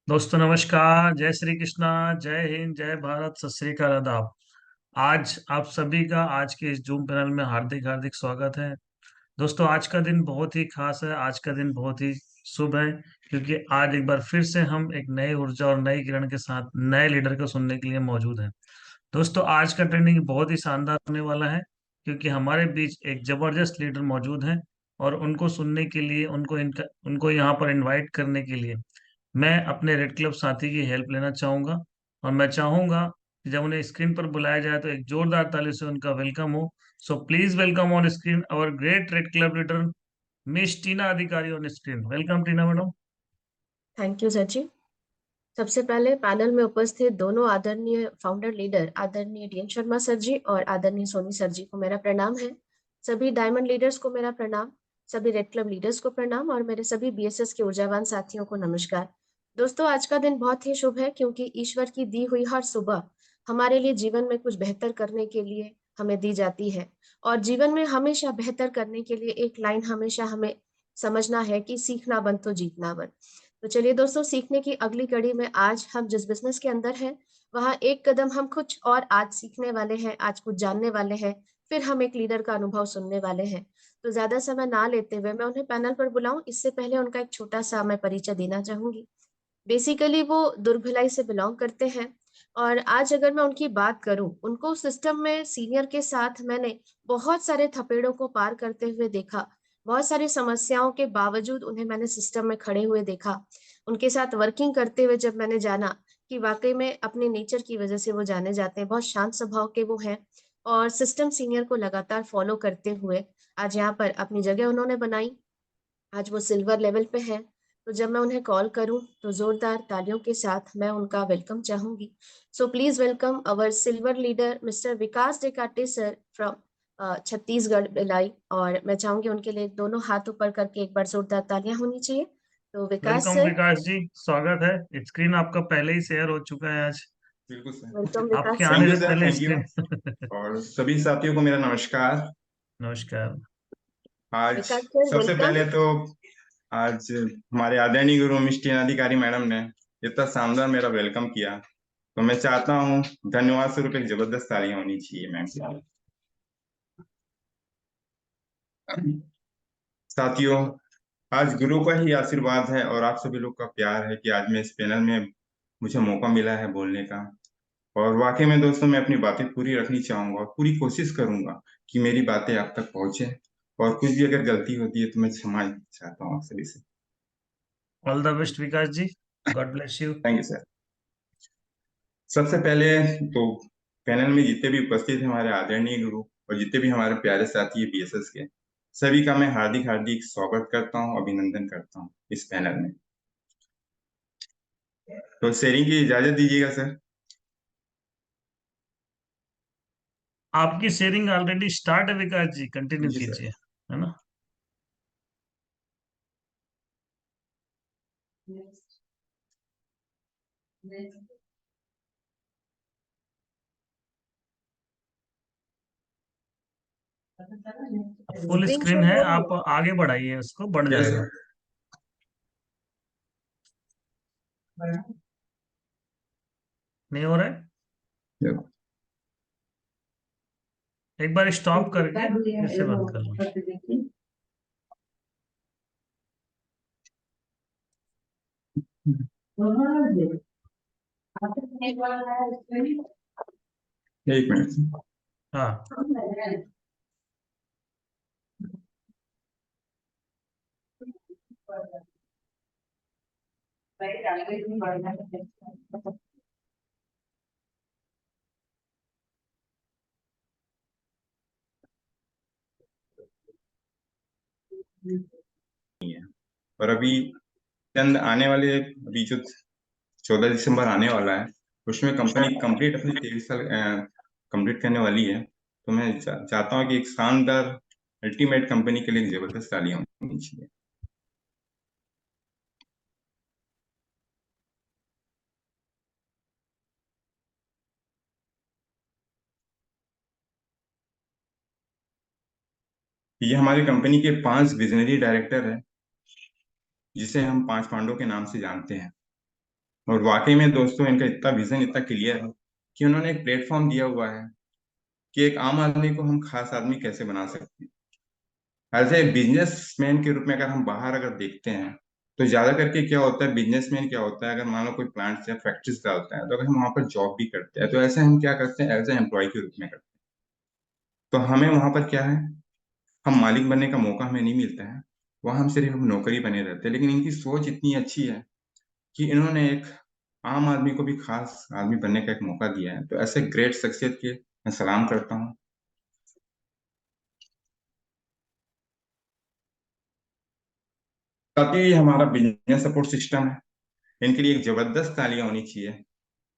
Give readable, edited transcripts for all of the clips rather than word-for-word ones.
दोस्तों नमस्कार। जय श्री कृष्णा। जय हिंद, जय भारत, सत श्री अकाल, आदाब। आज आप सभी का आज के इस जूम पैनल में हार्दिक हार्दिक स्वागत है। दोस्तों आज का दिन बहुत ही खास है, आज का दिन बहुत ही शुभ है, क्योंकि आज एक बार फिर से हम एक नई ऊर्जा और नई किरण के साथ नए लीडर को सुनने के लिए मौजूद हैं। दोस्तों आज का ट्रेनिंग बहुत ही शानदार होने वाला है, क्योंकि हमारे बीच एक जबरदस्त लीडर मौजूद हैं। और उनको सुनने के लिए, उनको यहाँ पर इनवाइट करने के लिए मैं अपने रेड क्लब साथी की हेल्प लेना चाहूंगा। और मैं चाहूंगा कि जब उन्हें स्क्रीन पर बुलाया जाए तो एक जोरदार ताली से उनका वेलकम हो। So please welcome on screen our great red club leader miss Tina Adhikari on screen. Welcome Tina madam. Thank you sir ji. सबसे पहले पैनल में उपस्थित दोनों आदरणीय फाउंडर लीडर आदरणीय D N Sharma sir ji और आदरणीय सोनी सर जी को मेरा प्रणाम है। सभी डायमंड लीडर्स को मेरा प्रणाम, सभी रेड क्लब लीडर्स को प्रणाम और मेरे सभी बीएसएस के ऊर्जावान साथियों को नमस्कार। दोस्तों आज का दिन बहुत ही शुभ है, क्योंकि ईश्वर की दी हुई हर सुबह हमारे लिए जीवन में कुछ बेहतर करने के लिए हमें दी जाती है। और जीवन में हमेशा बेहतर करने के लिए एक लाइन हमेशा हमें समझना है कि सीखना बन तो जीतना बन। तो चलिए दोस्तों, सीखने की अगली कड़ी में आज हम जिस बिजनेस के अंदर हैं, वहाँ एक कदम हम कुछ और आज सीखने वाले हैं, आज कुछ जानने वाले हैं, फिर हम एक लीडर का अनुभव सुनने वाले हैं। तो ज्यादा समय ना लेते हुए मैं उन्हें पैनल पर बुलाऊं, इससे पहले उनका एक छोटा सा मैं परिचय देना चाहूंगी। बेसिकली वो दुर्ग भिलाई से बिलोंग करते हैं। और आज अगर मैं उनकी बात करूं, उनको सिस्टम में सीनियर के साथ मैंने बहुत सारे थपेड़ों को पार करते हुए देखा। बहुत सारी समस्याओं के बावजूद उन्हें मैंने सिस्टम में खड़े हुए देखा। उनके साथ वर्किंग करते हुए जब मैंने जाना कि वाकई में अपने नेचर की वजह से वो जाने जाते हैं, बहुत शांत स्वभाव के वो हैं। और सिस्टम सीनियर को लगातार फॉलो करते हुए आज यहाँ पर अपनी जगह उन्होंने बनाई। आज वो सिल्वर लेवल पे है। तो जब मैं उन्हें कॉल करूं तो जोरदार तालियों के साथ मैं उनका वेलकम चाहूंगी। So please welcome our silver leader mister Vikas Dekate sir from Chhattisgarh Bhilai. और मैं चाहूंगी उनके लिए दोनों हाथ ऊपर करके एक बार जोरदार तालियां होनी चाहिए। तो विकास वेलकम सर। विकास जी, स्वागत है। स्क्रीन आपका पहले ही शेयर हो चुका है आज। बिल्कुल सर। वेलकम आपके विकास थैंक आने सर। यू से सर, पहले थैंक यू। स्क्रीन और सभी साथियों को मेरा नमस्कार। नमस्कार। आज विकास सर सबसे वेलकम। पहले तो आज हमारे आदरणीय गुरु मिष्टी अधिकारी मैडम ने इतना शानदार मेरा वेलकम किया, तो मैं चाहता हूँ धन्यवाद स्वरूप एक जबरदस्त तालियां होनी चाहिए मैम के लिए। साथियों, आज गुरु का ही आशीर्वाद है और आप सभी लोग का प्यार है कि आज मैं इस पैनल में मुझे मौका मिला है बोलने का। और वाकई में दोस्तों, मैं अपनी बातें पूरी रखनी चाहूंगा और पूरी कोशिश करूंगा कि मेरी बातें आप तक पहुंचे। और कुछ भी अगर गलती होती है तो मैं क्षमा चाहता हूँ आप सभी से। All the best Vikas ji. God bless you. Thank you sir. सबसे पहले तो पैनल में जितने भी उपस्थित हैं हमारे आदरणीय गुरु और जितने भी हमारे प्यारे साथी है बीएसएस के, सभी का मैं हार्दिक हार्दिक स्वागत करता हूँ, अभिनंदन करता हूँ इस पैनल में। तो शेयरिंग की इजाजत दीजिएगा सर। आपकी शेयरिंग ऑलरेडी स्टार्ट है विकास जी, कंटिन्यू जी सर। कीजिए, है ना। फुल स्क्रीन स्क्रीन शॉट है, हो रही आप आगे बढ़ाइए, उसको बढ़ यस जाएगा। सर। नहीं हो रहा है। एक बार स्टॉप करके फिर से बंद कर लो। एक मिनट। हाँ। और अभी चंद आने वाले, अभी जो 14 दिसंबर आने वाला है, उसमें कंपनी कंप्लीट अपनी 23 साल कंप्लीट करने वाली है। तो मैं चाहता हूँ कि एक शानदार अल्टीमेट कंपनी के लिए एक जबरदस्त तालियां होनी चाहिए। ये हमारी कंपनी के 5 विजनरी डायरेक्टर हैं, जिसे हम 5 पांडवों के नाम से जानते हैं। और वाकई में दोस्तों इनका इतना विजन इतना क्लियर है कि उन्होंने एक प्लेटफॉर्म दिया हुआ है कि एक आम आदमी को हम खास आदमी कैसे बना सकते हैं। एज ए बिजनेसमैन के रूप में अगर हम बाहर अगर देखते हैं तो ज्यादा करके क्या होता है, बिजनेसमैन क्या होता है, अगर मान लो कोई प्लांट या फैक्ट्रीज डालता है तो अगर हम वहां पर जॉब भी करते हैं तो ऐसे हम क्या करते हैं, एज ए एम्प्लॉय के रूप में करते हैं। तो हमें वहां पर क्या है, हम मालिक बनने का मौका हमें नहीं मिलता है, वहां हम सिर्फ हम नौकरी बने रहते हैं। लेकिन इनकी सोच इतनी अच्छी है कि इन्होंने एक आम आदमी को भी खास आदमी बनने का एक मौका दिया है। तो ऐसे ग्रेट शख्सियत के मैं सलाम करता हूँ। साथ ही हमारा बिजनेस सपोर्ट सिस्टम है, इनके लिए एक जबरदस्त तालियां होनी चाहिए,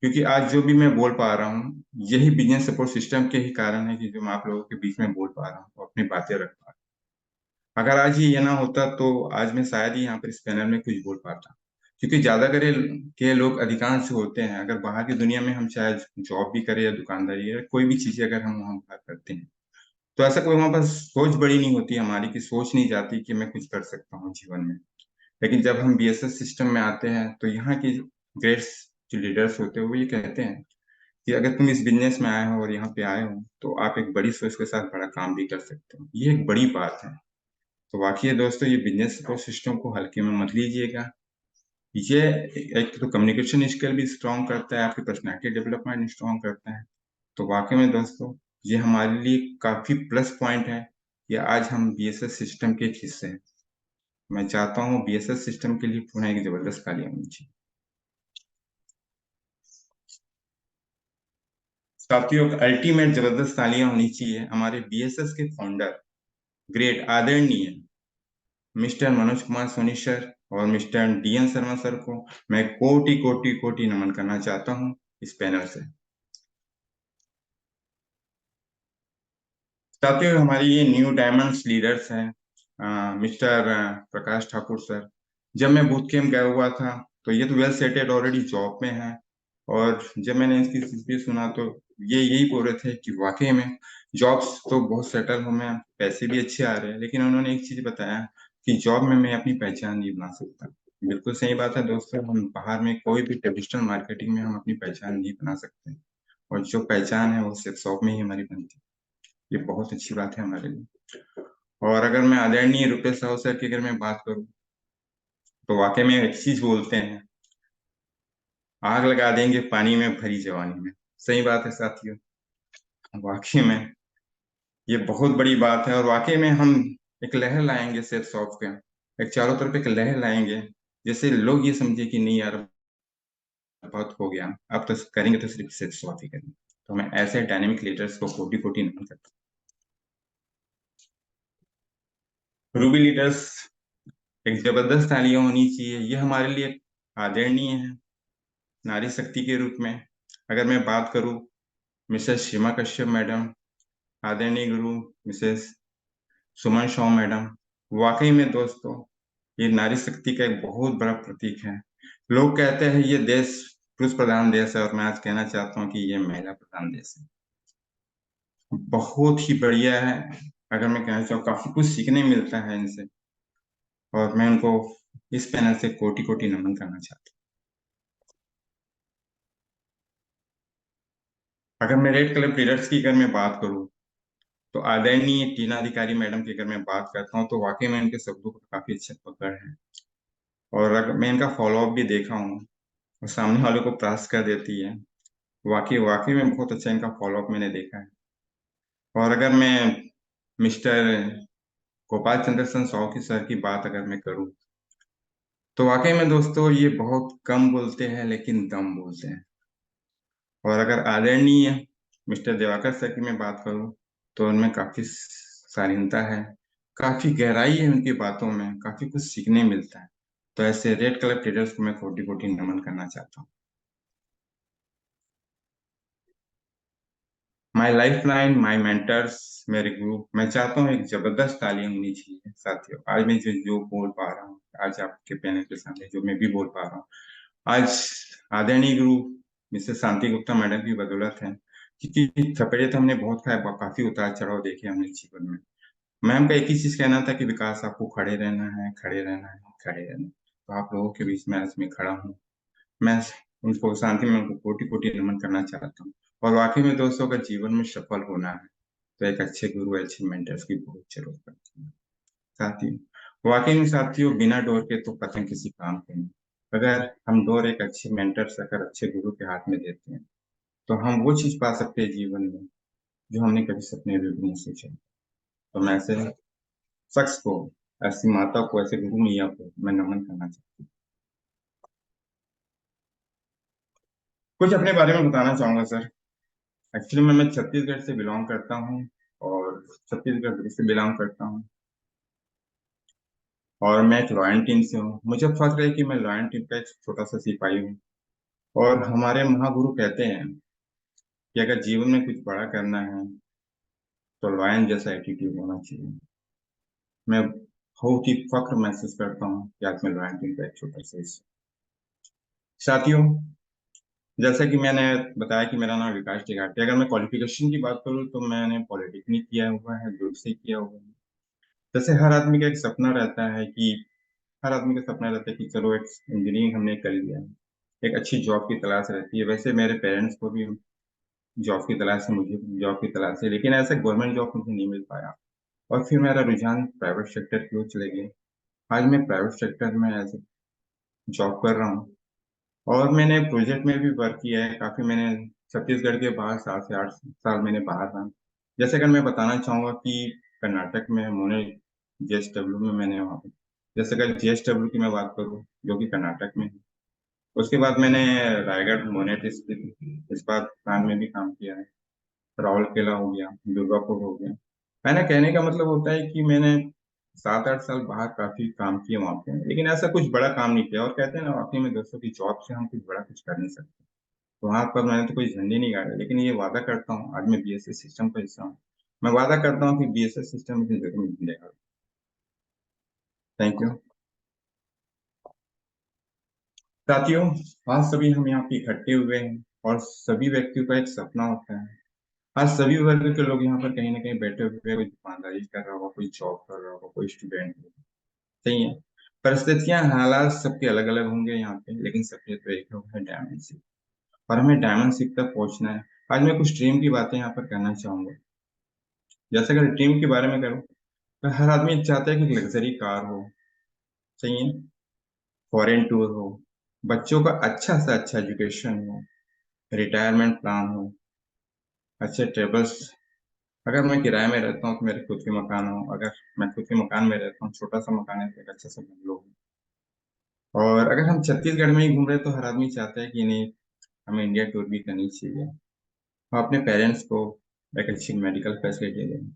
क्योंकि आज जो भी मैं बोल पा रहा हूँ यही बिजनेस सपोर्ट सिस्टम के ही कारण है कि जो मैं आप लोगों के बीच में बोल पा रहा हूँ, अपनी बातें रख पा रहा हूँ। अगर आज ये ना होता तो आज मैं शायद ही यहाँ पर इस पैनल में कुछ बोल पाता, क्योंकि ज्यादा करे के लोग अधिकांश होते हैं, अगर बाहर की दुनिया में हम चाहे जॉब भी करें या दुकानदारी या कोई भी चीजें अगर हम वहाँ बाहर करते हैं तो ऐसा कोई वहां पर सोच बड़ी नहीं होती हमारी, की सोच नहीं जाती कि मैं कुछ कर सकता हूँ जीवन में। लेकिन जब हम बीएसएस सिस्टम में आते हैं तो यहाँ की ग्रेट्स जो लीडर्स होते हैं वो ये कहते हैं कि अगर तुम इस बिजनेस में आए हो और यहाँ पे आए हो तो आप एक बड़ी सोच के साथ बड़ा काम भी कर सकते हो। ये एक बड़ी बात है। तो वाकई दोस्तों, ये बिजनेस सपोर्ट सिस्टम को हल्के में मत लीजिएगा। ये एक तो कम्युनिकेशन स्किल भी स्ट्रांग करता है, आपकी पर्सनैलिटी डेवलपमेंट स्ट्रांग करता है। तो वाकई में दोस्तों, ये हमारे लिए काफी प्लस पॉइंट है कि आज हम बीएसएस सिस्टम के एक हिस्से हैं। मैं चाहता हूँ बीएसएस सिस्टम के लिए पुनः एक जबरदस्त तालियां होनी चाहिए। साथियों, अल्टीमेट जबरदस्त तालियां होनी चाहिए हमारे बीएसएस के फाउंडर, ग्रेट आदरणीय मिस्टर मनोज कुमार सोनी सर और मिस्टर डीएन शर्मा सर को मैं कोटि कोटि कोटि नमन करना चाहता हूँ इस पैनल से। साथियों, हमारे ये न्यू डायमंड्स लीडर्स हैं, मिस्टर प्रकाश ठाकुर सर। जब मैं बूथ कैंप गया हुआ था तो ये तो वेल सेटेड ऑलरेडी जॉब में है, और जब मैंने इसकी स्पीच सुना तो ये यही बोल रहे थे कि वाकई में जॉब्स तो बहुत सेटल हो, में पैसे भी अच्छे आ रहे हैं, लेकिन उन्होंने एक चीज बताया कि जॉब में मैं अपनी पहचान नहीं बना सकता। बिल्कुल सही बात है दोस्तों, हम बाहर में कोई भी ट्रेडिशनल मार्केटिंग में हम अपनी पहचान नहीं बना सकते, और जो पहचान है वो सिर्फ शॉप में ही हमारी बनती है। ये बहुत अच्छी बात है हमारे लिए। और अगर मैं आदरणीय रुपेश साहू सर की अगर मैं बात करूं तो वाकई में एक चीज बोलते हैं, आग लगा देंगे पानी में भरी जवानी में। सही बात है साथियों, वाकई में ये बहुत बड़ी बात है, और वाकई में हम एक लहर लाएंगे सिर्फ सॉफ्ट के, एक चारों तरफ एक लहर लाएंगे, जैसे लोग ये समझे कि नहीं यार बहुत हो गया, अब तो करेंगे तो सिर्फ सॉफ्ट ही करेंगे। तो मैं ऐसे डायनेमिक लीडर्स को कोटि कोटि नमन करता हूँ। रूबी लीडर्स, एक जबरदस्त तालियां होनी चाहिए, ये हमारे लिए आदरणीय है नारी शक्ति के रूप में। अगर मैं बात करूं मिसेस सीमा कश्यप मैडम, आदरणीय गुरु मिसेस सुमन शाह मैडम, वाकई में दोस्तों ये नारी शक्ति का एक बहुत बड़ा प्रतीक है। लोग कहते हैं ये देश पुरुष प्रधान देश है, और मैं आज कहना चाहता हूँ कि ये महिला प्रधान देश है। बहुत ही बढ़िया है। अगर मैं कहना चाहूँ काफी कुछ सीखने मिलता है इनसे, और मैं उनको इस पैनल से कोटि कोटि नमन करना चाहता हूँ। अगर मैं रेड क्लब लीडर्स की अगर मैं बात करूँ तो आदरणीय टीना अधिकारी मैडम की अगर मैं बात करता हूँ तो वाकई में इनके शब्दों को काफी अच्छा पकड़ है, और अगर मैं इनका फॉलोअप भी देखा हूँ और सामने वालों को प्राप्त कर देती है। वाकई वाकई में बहुत अच्छा इनका फॉलोअप मैंने देखा है। और अगर मैं मिस्टर गोपाल चंद्र सन साहू की सर की बात अगर मैं करूँ तो वाकई में दोस्तों ये बहुत कम बोलते हैं लेकिन दम बोलते हैं। और अगर आदरणीय मिस्टर दिवाकर सर की मैं बात करूं तो उनमें काफी शालीनता है, काफी गहराई है उनकी बातों में, काफी कुछ सीखने मिलता है। तो ऐसे रेड कलर लीडर्स को मैं कोटि कोटि नमन करना चाहता हूँ। My life line, my mentors, मेरे गुरु, मैं चाहता हूँ एक जबरदस्त तालीम होनी चाहिए साथियों। आज मैं जो बोल पा रहा हूँ, आज आपके पैनल के सामने जो मैं भी बोल पा रहा हूँ, आज आदरणीय गुरु मिसेस शांति गुप्ता मैडम की बदौलत है। क्योंकि थपेड़े तो हमने बहुत खाए, काफी उतार चढ़ाव देखे हमने जीवन में। मैम का एक ही चीज कहना था कि विकास आपको खड़े रहना है, खड़े रहना है, खड़े रहना है। तो आप लोगों के बीच में आज मैं खड़ा हूँ, मैं उनको शांति में उनको कोटि कोटि नमन करना चाहता हूँ। और वाकई में दोस्तों, अगर जीवन में सफल होना है तो एक अच्छे गुरु, अच्छे मेंटर्स की बहुत जरूरत पड़ती है साथियों। वाकई में साथियों, बिना डोर के तो पतंग किसी काम के नहीं। अगर हम डोर एक अच्छे मेंटर्स, अगर अच्छे गुरु के हाथ में देते हैं तो हम वो चीज पा सकते हैं जीवन में जो हमने कभी सपने में भी नहीं सोचा। तो मैं ऐसे शख्स को, ऐसी माता को, ऐसे गुरु मैया को मैं नमन करना चाहता हूँ। कुछ अपने बारे में बताना चाहूंगा सर। एक्चुअली मैं छत्तीसगढ़ से बिलोंग करता हूँ, और छत्तीसगढ़ से बिलोंग करता हूँ, और मैं एक लॉयन टीम से हूँ। मुझे फख्र है कि मैं लॉयन टीम का एक छोटा सा सिपाही हूँ। और हमारे महागुरु कहते हैं कि अगर जीवन में कुछ बड़ा करना है तो लॉयन जैसा एटीट्यूड होना चाहिए। मैं बहुत ही फख्र महसूस करता हूँ कि आज मैं लॉयन टीम का एक छोटा सा हिस्सा। साथियों, जैसा कि मैंने बताया कि मेरा नाम विकास टिकाटी। अगर मैं क्वालिफिकेशन की बात करूँ तो मैंने पॉलिटेक्निक किया हुआ है, दूर से किया हुआ है। जैसे हर आदमी का एक सपना रहता है कि हर आदमी का सपना रहता है कि चलो एक इंजीनियरिंग हमने कर लिया है, एक अच्छी जॉब की तलाश रहती है। वैसे मेरे पेरेंट्स को भी जॉब की तलाश है, मुझे जॉब की तलाश है, लेकिन ऐसे गवर्नमेंट जॉब मुझे नहीं मिल पाया। और फिर मेरा रुझान प्राइवेट सेक्टर की ओर चले गए। आज मैं प्राइवेट सेक्टर में एज जॉब कर रहा हूँ। और मैंने प्रोजेक्ट में भी वर्क किया है काफी। मैंने छत्तीसगढ़ के बाहर 7 से 8 साल मैंने बाहर रहा। जैसे अगर मैं बताना चाहूंगा कि कर्नाटक में मोने जेएसडब्ल्यू में मैंने वहाँ पे, जैसे अगर जेएसडब्ल्यू की मैं बात करूँ जो कि कर्नाटक में है, उसके बाद मैंने रायगढ़ मोनेट स्थित इस्पात प्लांट में भी काम किया है। राउरकेला हो गया, दुर्गापुर हो गया। मैंने कहने का मतलब होता है कि मैंने 7 8 साल बाहर काफी काम किए वहाँ पे, लेकिन ऐसा कुछ बड़ा काम नहीं किया। और कहते हैं ना, वाकई में दोस्तों की जॉब से हम कुछ बड़ा कुछ कर नहीं सकते। तो वहां पर मैंने तो कोई झंडे नहीं गाड़े, लेकिन ये वादा करता हूँ, आज मैं बीएसएस सिस्टम का हिस्सा हूँ। मैं वादा करता हूँ कि बीएसएस सिस्टम मुझे जरूर मिलेगा। थैंक यू साथियों। आज सभी हम यहाँ पे इकट्ठे हुए हैं, और सभी व्यक्तियों का एक सपना होता है। आज सभी वर्ग के लोग यहाँ पर कहीं ना कहीं बैठे हुए हैं। कोई दुकानदारी कर रहा होगा, कोई जॉब कर रहा होगा, कोई स्टूडेंट होगा। सही है। परिस्थितियां, हालात सबके अलग अलग होंगे यहाँ पे, लेकिन सबके तो एक लोग है, डायमंड सिप। और हमें डायमंड सिप तक पहुंचना है। आज मैं कुछ ड्रीम की बातें यहाँ पर करना चाहूंगा। जैसे अगर ड्रीम के बारे में करूँ तो हर आदमी चाहता है कि लग्जरी कार हो। सही है। फॉरेन टूर हो, बच्चों का अच्छा से अच्छा एजुकेशन हो, रिटायरमेंट प्लान हो, अच्छे ट्रेवल्स। अगर मैं किराए में रहता हूँ तो मेरे खुद के मकान हो। अगर मैं खुद के मकान में रहता हूँ, छोटा सा मकान है, तो एक अच्छा सा बंगलो हो। और अगर हम छत्तीसगढ़ में ही घूम रहे हैं तो हर आदमी चाहता है कि नहीं, हमें इंडिया टूर भी करनी चाहिए। हम अपने पेरेंट्स को एक अच्छी मेडिकल फैसिलिटी दें।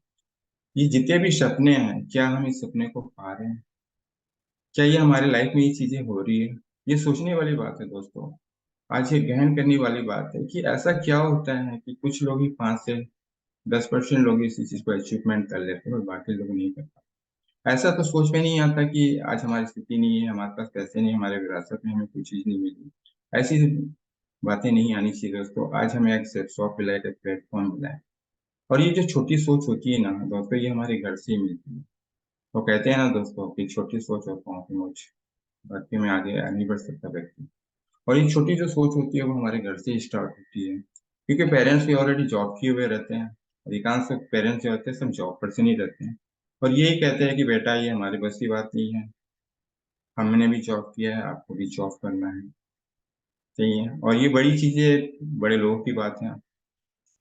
ये जितने भी सपने हैं, क्या हम इस सपने को पा रहे हैं? क्या ये हमारे लाइफ में ये चीजें हो रही है? ये सोचने वाली बात है दोस्तों। आज ये गहन करने वाली बात है कि ऐसा क्या होता है कि कुछ लोग ही 5 से 10% लोग इसी चीज को अचीवमेंट कर लेते हैं और बाकी लोग नहीं कर पाते। ऐसा तो सोच में नहीं आता कि आज हमारी स्थिति नहीं है, हमारे पास पैसे नहीं, हमारे विरासत में हमें कोई चीज नहीं मिली। ऐसी बातें नहीं आनी चाहिए दोस्तों। आज हमें एक सॉफ्ट मिला है, एक प्लेटफॉर्म मिला है। और ये जो छोटी सोच होती है ना दोस्तों, ये हमारे घर से ही मिलती है। वो कहते हैं ना दोस्तों कि छोटी सोच और पाँव की मोच, भक्ति में आगे नहीं बढ़ सकता व्यक्ति। और ये छोटी जो सोच होती है वो हमारे घर से ही स्टार्ट होती है, क्योंकि पेरेंट्स भी ऑलरेडी जॉब किए हुए रहते हैं। अधिकांश पेरेंट्स जो होते हैं सब जॉब पर से नहीं रहते हैं, और यही कहते हैं कि बेटा ये हमारे बस की बात नहीं है, हमने भी जॉब किया है, आपको भी जॉब करना है। सही है। और ये बड़ी चीजें बड़े लोगों की बात है,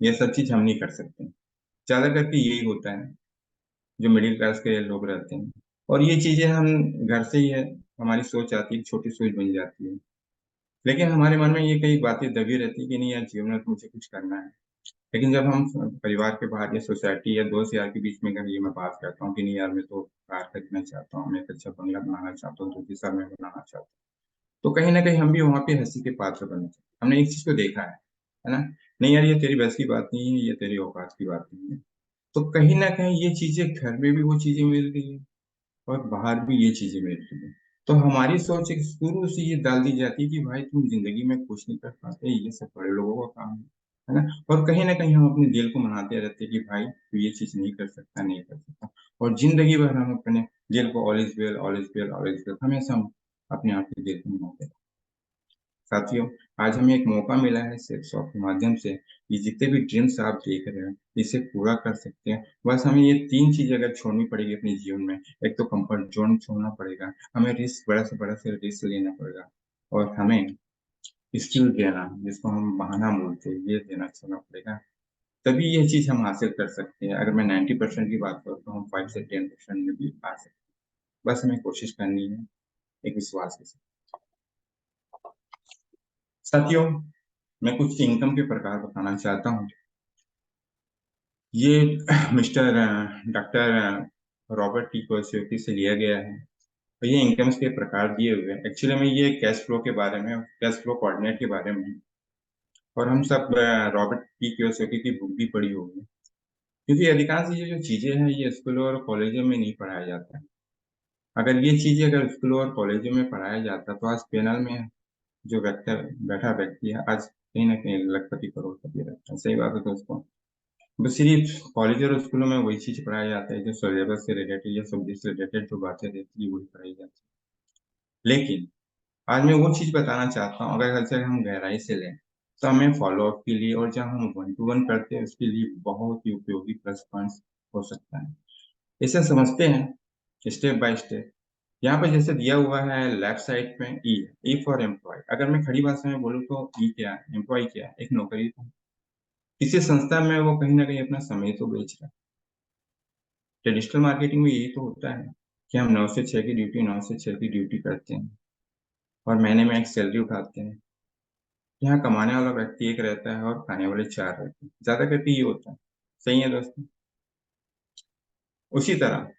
ये सब चीज हम नहीं कर सकते। ज्यादा करके यही होता है जो मिडिल क्लास के लोग रहते हैं। और ये चीजें हम घर से ही है, हमारी सोच आती है, छोटी सोच बन जाती है। लेकिन हमारे मन में ये कई बातें दबी रहती है कि नहीं यार, जीवन में तो मुझे कुछ करना है। लेकिन जब हम परिवार के बाहर या सोसाइटी या दोस्त यार के बीच में अगर ये मैं बात करता हूँ कि नहीं यार, मैं तो कार खरीदना चाहता हूँ, मैं एक अच्छा बंगला बनाना चाहता हूँ, 2 3 साल में बनाना चाहता हूँ, तो कहीं ना कहीं हम भी वहाँ पे हंसी के पात्र बनते हैं। हमने इस चीज को देखा है ना। नहीं यार, ये तेरी बस की बात नहीं है, ये तेरी औकात की बात नहीं है। तो कहीं ना कहीं ये चीजें घर में भी वो चीजें मिल रही है, और बाहर भी ये चीजें मिल रही है। तो हमारी सोच एक शुरू से ये डाल दी जाती है कि भाई तुम जिंदगी में कुछ नहीं कर पाते, ये सब बड़े लोगों का काम है ना। और कहीं ना कहीं हम अपने दिल को मनाते रहते हैं कि भाई तू ये चीज नहीं कर सकता, नहीं कर सकता। और जिंदगी भर हम अपने दिल को all is well, all is well, all is well, हमेशा हम अपने आप के दिल को मनाते रहते हैं। साथियों, आज हमें एक मौका मिला है सेक्स शॉप के माध्यम से कि जितने भी ड्रीम्स आप देख रहे हैं इसे पूरा कर सकते हैं। बस हमें ये 3 चीजें अगर छोड़नी पड़ेगी अपने जीवन में। एक तो कंफर्ट जोन छोड़ना पड़ेगा, हमें रिस्क बड़ा से रिस्क लेना पड़ेगा, और हमें स्किल देना, जिसको हम बहाना बोलते हैं, ये देना छोड़ना पड़ेगा। तभी ये चीज हम हासिल कर सकते हैं। अगर मैं 90% की बात करूँ तो हम 5 से 10% में भी आ सकते हैं। बस हमें कोशिश करनी है, एक विश्वास के साथ। साथियों, मैं कुछ इनकम के प्रकार बताना चाहता हूँ। ये mister doctor Robert T Kiyosaki से लिया गया है। तो ये इनकम्स के प्रकार दिए हुए हैं। एक्चुअली में ये कैश फ्लो के बारे में, कैश फ्लो कोऑर्डिनेट के बारे में है। और हम सब रॉबर्ट टी कियोसाकी की बुक भी पढ़ी होगी, क्योंकि अधिकांश ये जो चीजें हैं ये स्कूलों और कॉलेजों में नहीं पढ़ाया जाता है। अगर ये चीजें अगर स्कूलों और कॉलेजों में पढ़ाया जाता तो आज पैनल में जो व्यक्ति बैठा व्यक्ति है, आज कहीं ना कहीं लखपति करोड़पति रहता है। सही बात है दोस्तों। बस सिर्फ कॉलेज और स्कूलों में वही चीज पढ़ाया जाता है जो सिलेबस से रिलेटेड या सब्जेक्ट से रिलेटेड जो बातें रहती है वही पढ़ाई जाती है। लेकिन आज मैं वो चीज बताना चाहता हूँ, अगर हम गहराई से लें तो हमें फॉलो अप के लिए और जब हम 1 to 1 करते हैं उसके लिए बहुत ही उपयोगी प्लस पॉइंट्स हो सकता है। इसे समझते हैं स्टेप बाय स्टेप। यहाँ पर जैसे दिया हुआ है लेफ्ट साइड में ई फॉर एम्प्लॉय। अगर मैं खड़ी भाषा में बोलूँ तो ई क्या है, एम्प्लॉय क्या है, एक नौकरी तो किसी संस्था में वो कहीं ना कहीं अपना समय तो बेच रहा है। ट्रेडिशनल मार्केटिंग में यही तो होता है कि हम 9 से 6 की ड्यूटी 9 से 6 की ड्यूटी करते हैं और महीने में एक सैलरी उठाते हैं। यहाँ कमाने वाला व्यक्ति एक रहता है और खाने वाले 4 रहते हैं, ज्यादा करके ये होता है। सही है दोस्तों। उसी तरह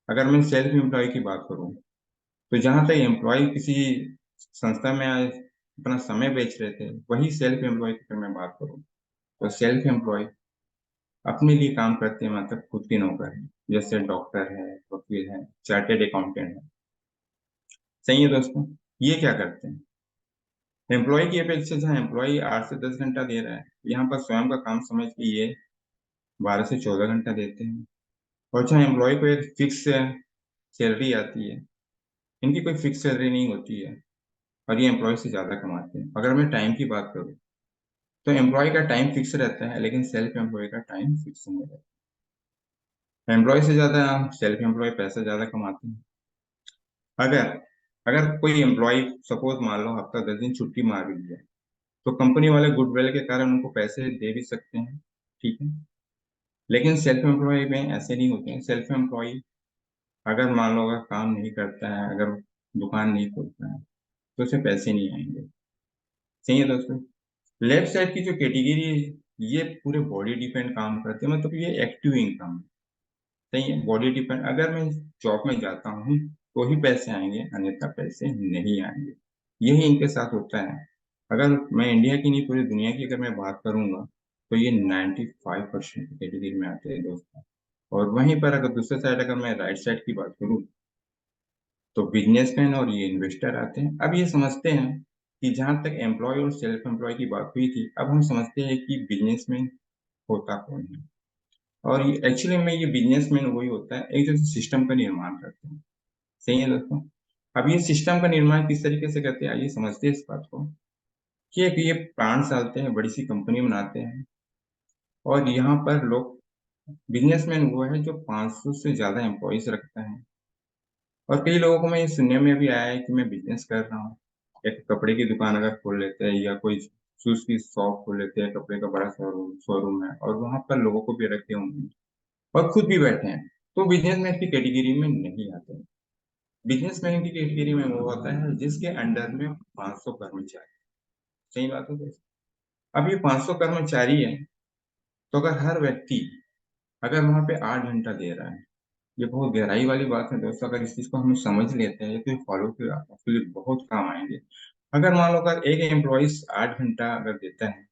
अगर मैं सेल्फ एम्प्लॉय की बात करूँ तो जहां तक एम्प्लॉय किसी संस्था में अपना समय बेच रहे थे, वही सेल्फ एम्प्लॉय की अगर मैं बात करूँ तो सेल्फ एम्प्लॉय अपने लिए काम करते हैं, मतलब खुद के नौकर है। जैसे डॉक्टर है, वकील है, चार्टेड अकाउंटेंट है। सही है दोस्तों। ये क्या करते हैं, एम्प्लॉय की अपेक्षा जहाँ एम्प्लॉय 8 से 10 घंटा दे रहा है, यहाँ पर स्वयं का काम समझ के ये 12 से 14 घंटा देते हैं। और जहाँ एम्प्लॉय को एक फिक्स सैलरी आती है, इनकी कोई फिक्स सैलरी नहीं होती है और ये एम्प्लॉय से ज्यादा कमाते हैं। अगर मैं टाइम की बात करूँ तो एम्प्लॉय का टाइम फिक्स रहता है, लेकिन सेल्फ एम्प्लॉय का टाइम फिक्स नहीं रहता। एम्प्लॉय से ज्यादा सेल्फ एम्प्लॉय पैसा ज्यादा कमाते हैं। अगर अगर कोई एम्प्लॉय सपोज मान लो हफ्ता 10 दिन छुट्टी मार भी दिया, तो कंपनी वाले गुडविल के कारण उनको पैसे दे भी सकते हैं, ठीक है। लेकिन सेल्फ एम्प्लॉय में ऐसे नहीं होते हैं। सेल्फ एम्प्लॉय अगर मान लो अगर काम नहीं करता है, अगर दुकान नहीं खोलता है, तो उसे पैसे नहीं आएंगे। सही है दोस्तों। लेफ्ट साइड की जो कैटेगरी है, ये पूरे बॉडी डिपेंड काम करते हैं, मतलब ये एक्टिव इनकम। सही है, बॉडी डिपेंड। अगर मैं जॉब में जाता हूँ तो ही पैसे आएंगे, अन्यथा पैसे नहीं आएंगे। यही इनके साथ होता है। अगर मैं इंडिया की नहीं पूरी दुनिया की अगर मैं बात करूंगा तो ये 95% कैटेगरी में आते हैं दोस्तों। और वहीं पर अगर दूसरे साइड अगर मैं राइट साइड की बात करूँ तो बिजनेसमैन और ये इन्वेस्टर आते हैं। अब ये समझते हैं कि जहां तक एम्प्लॉय और सेल्फ एम्प्लॉय की बात हुई थी, अब हम समझते हैं कि बिजनेसमैन होता कौन है। और ये एक्चुअली में ये बिजनेसमैन वही होता है एक जो सिस्टम का निर्माण करते हैं। सही है दोस्तों। अब ये सिस्टम का निर्माण किस तरीके से करते हैं, आइए समझते हैं इस बात को। कि एक ये प्लांट डालते हैं, बड़ी सी कंपनी बनाते हैं, और यहाँ पर लोग, बिजनेसमैन वो है जो 500 से ज्यादा एम्प्लॉयज रखता है। और कई लोगों को मैं ये सुनने में भी आया है कि मैं बिजनेस कर रहा हूँ, एक कपड़े की दुकान अगर खोल लेते हैं या कोई शूज की शॉप खोल लेते हैं, कपड़े का बड़ा शोरूम शोरूम है और वहां पर लोगों को भी रखे होंगे और खुद भी बैठे हैं, तो बिजनेसमैन की कैटेगरी में नहीं आते हैं। बिजनेसमैन की कैटेगरी में वो होता है जिसके अंडर में 500 कर्मचारी। सही बात है दोस्तों। अब ये 500 कर्मचारी है, तो अगर हर व्यक्ति अगर वहां पे 8 घंटा दे रहा है, ये बहुत गहराई वाली बात है दोस्तों। अगर इस चीज को हम समझ लेते हैं तो फॉलो किया आपके लिए बहुत काम आएंगे। अगर मान लो अगर एक एम्प्लॉइज 8 घंटा अगर देता है,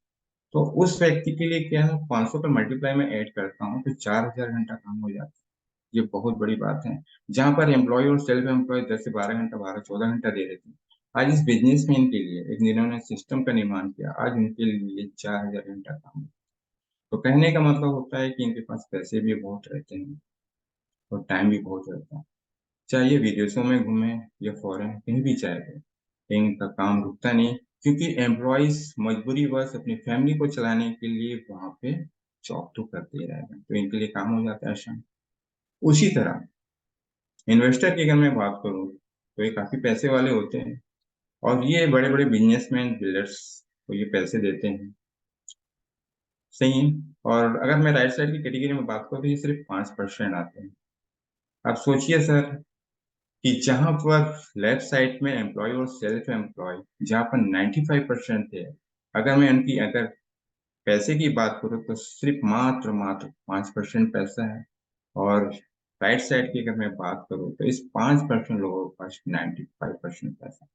तो उस व्यक्ति के लिए क्या है, 500 पर मल्टीप्लाई में ऐड करता हूँ तो 4000 घंटा काम हो जाता है। ये बहुत बड़ी बात है। जहां पर एम्प्लॉय और सेल्फ एम्प्लॉय 10 से 12 घंटा 12 14 घंटा दे रहे थे, आज इस बिजनेसमैन के लिए एक जिन्होंने सिस्टम का निर्माण किया, आज उनके लिए 4000 घंटा काम है। तो कहने का मतलब होता है कि इनके पास पैसे भी बहुत रहते हैं और टाइम भी बहुत रहता है। चाहे ये विदेशों में घूमे या फॉरेन कहीं भी चाहे गए, इनका काम रुकता नहीं। क्योंकि एम्प्लॉयज मजबूरीवश अपनी फैमिली को चलाने के लिए वहां पे जॉब तो करते ही रहेगा, तो इनके लिए काम हो जाता है आसान। उसी तरह इन्वेस्टर की अगर मैं बात करूं तो ये काफी पैसे वाले होते हैं, और ये बड़े बड़े बिजनेसमैन बिल्डर्स को ये पैसे देते हैं। सही है। और अगर मैं राइट साइड की कैटेगरी में बात करूं तो ये सिर्फ 5% आते हैं। अब सोचिए सर कि जहां पर लेफ्ट साइड में एम्प्लॉय और सेल्फ एम्प्लॉय जहां पर 95% थे, अगर मैं उनकी अगर पैसे की बात करूं तो सिर्फ मात्र मात्र 5% पैसा है। और राइट साइड की अगर मैं बात करूं तो इस 5% लोगों के पास 95% पैसा।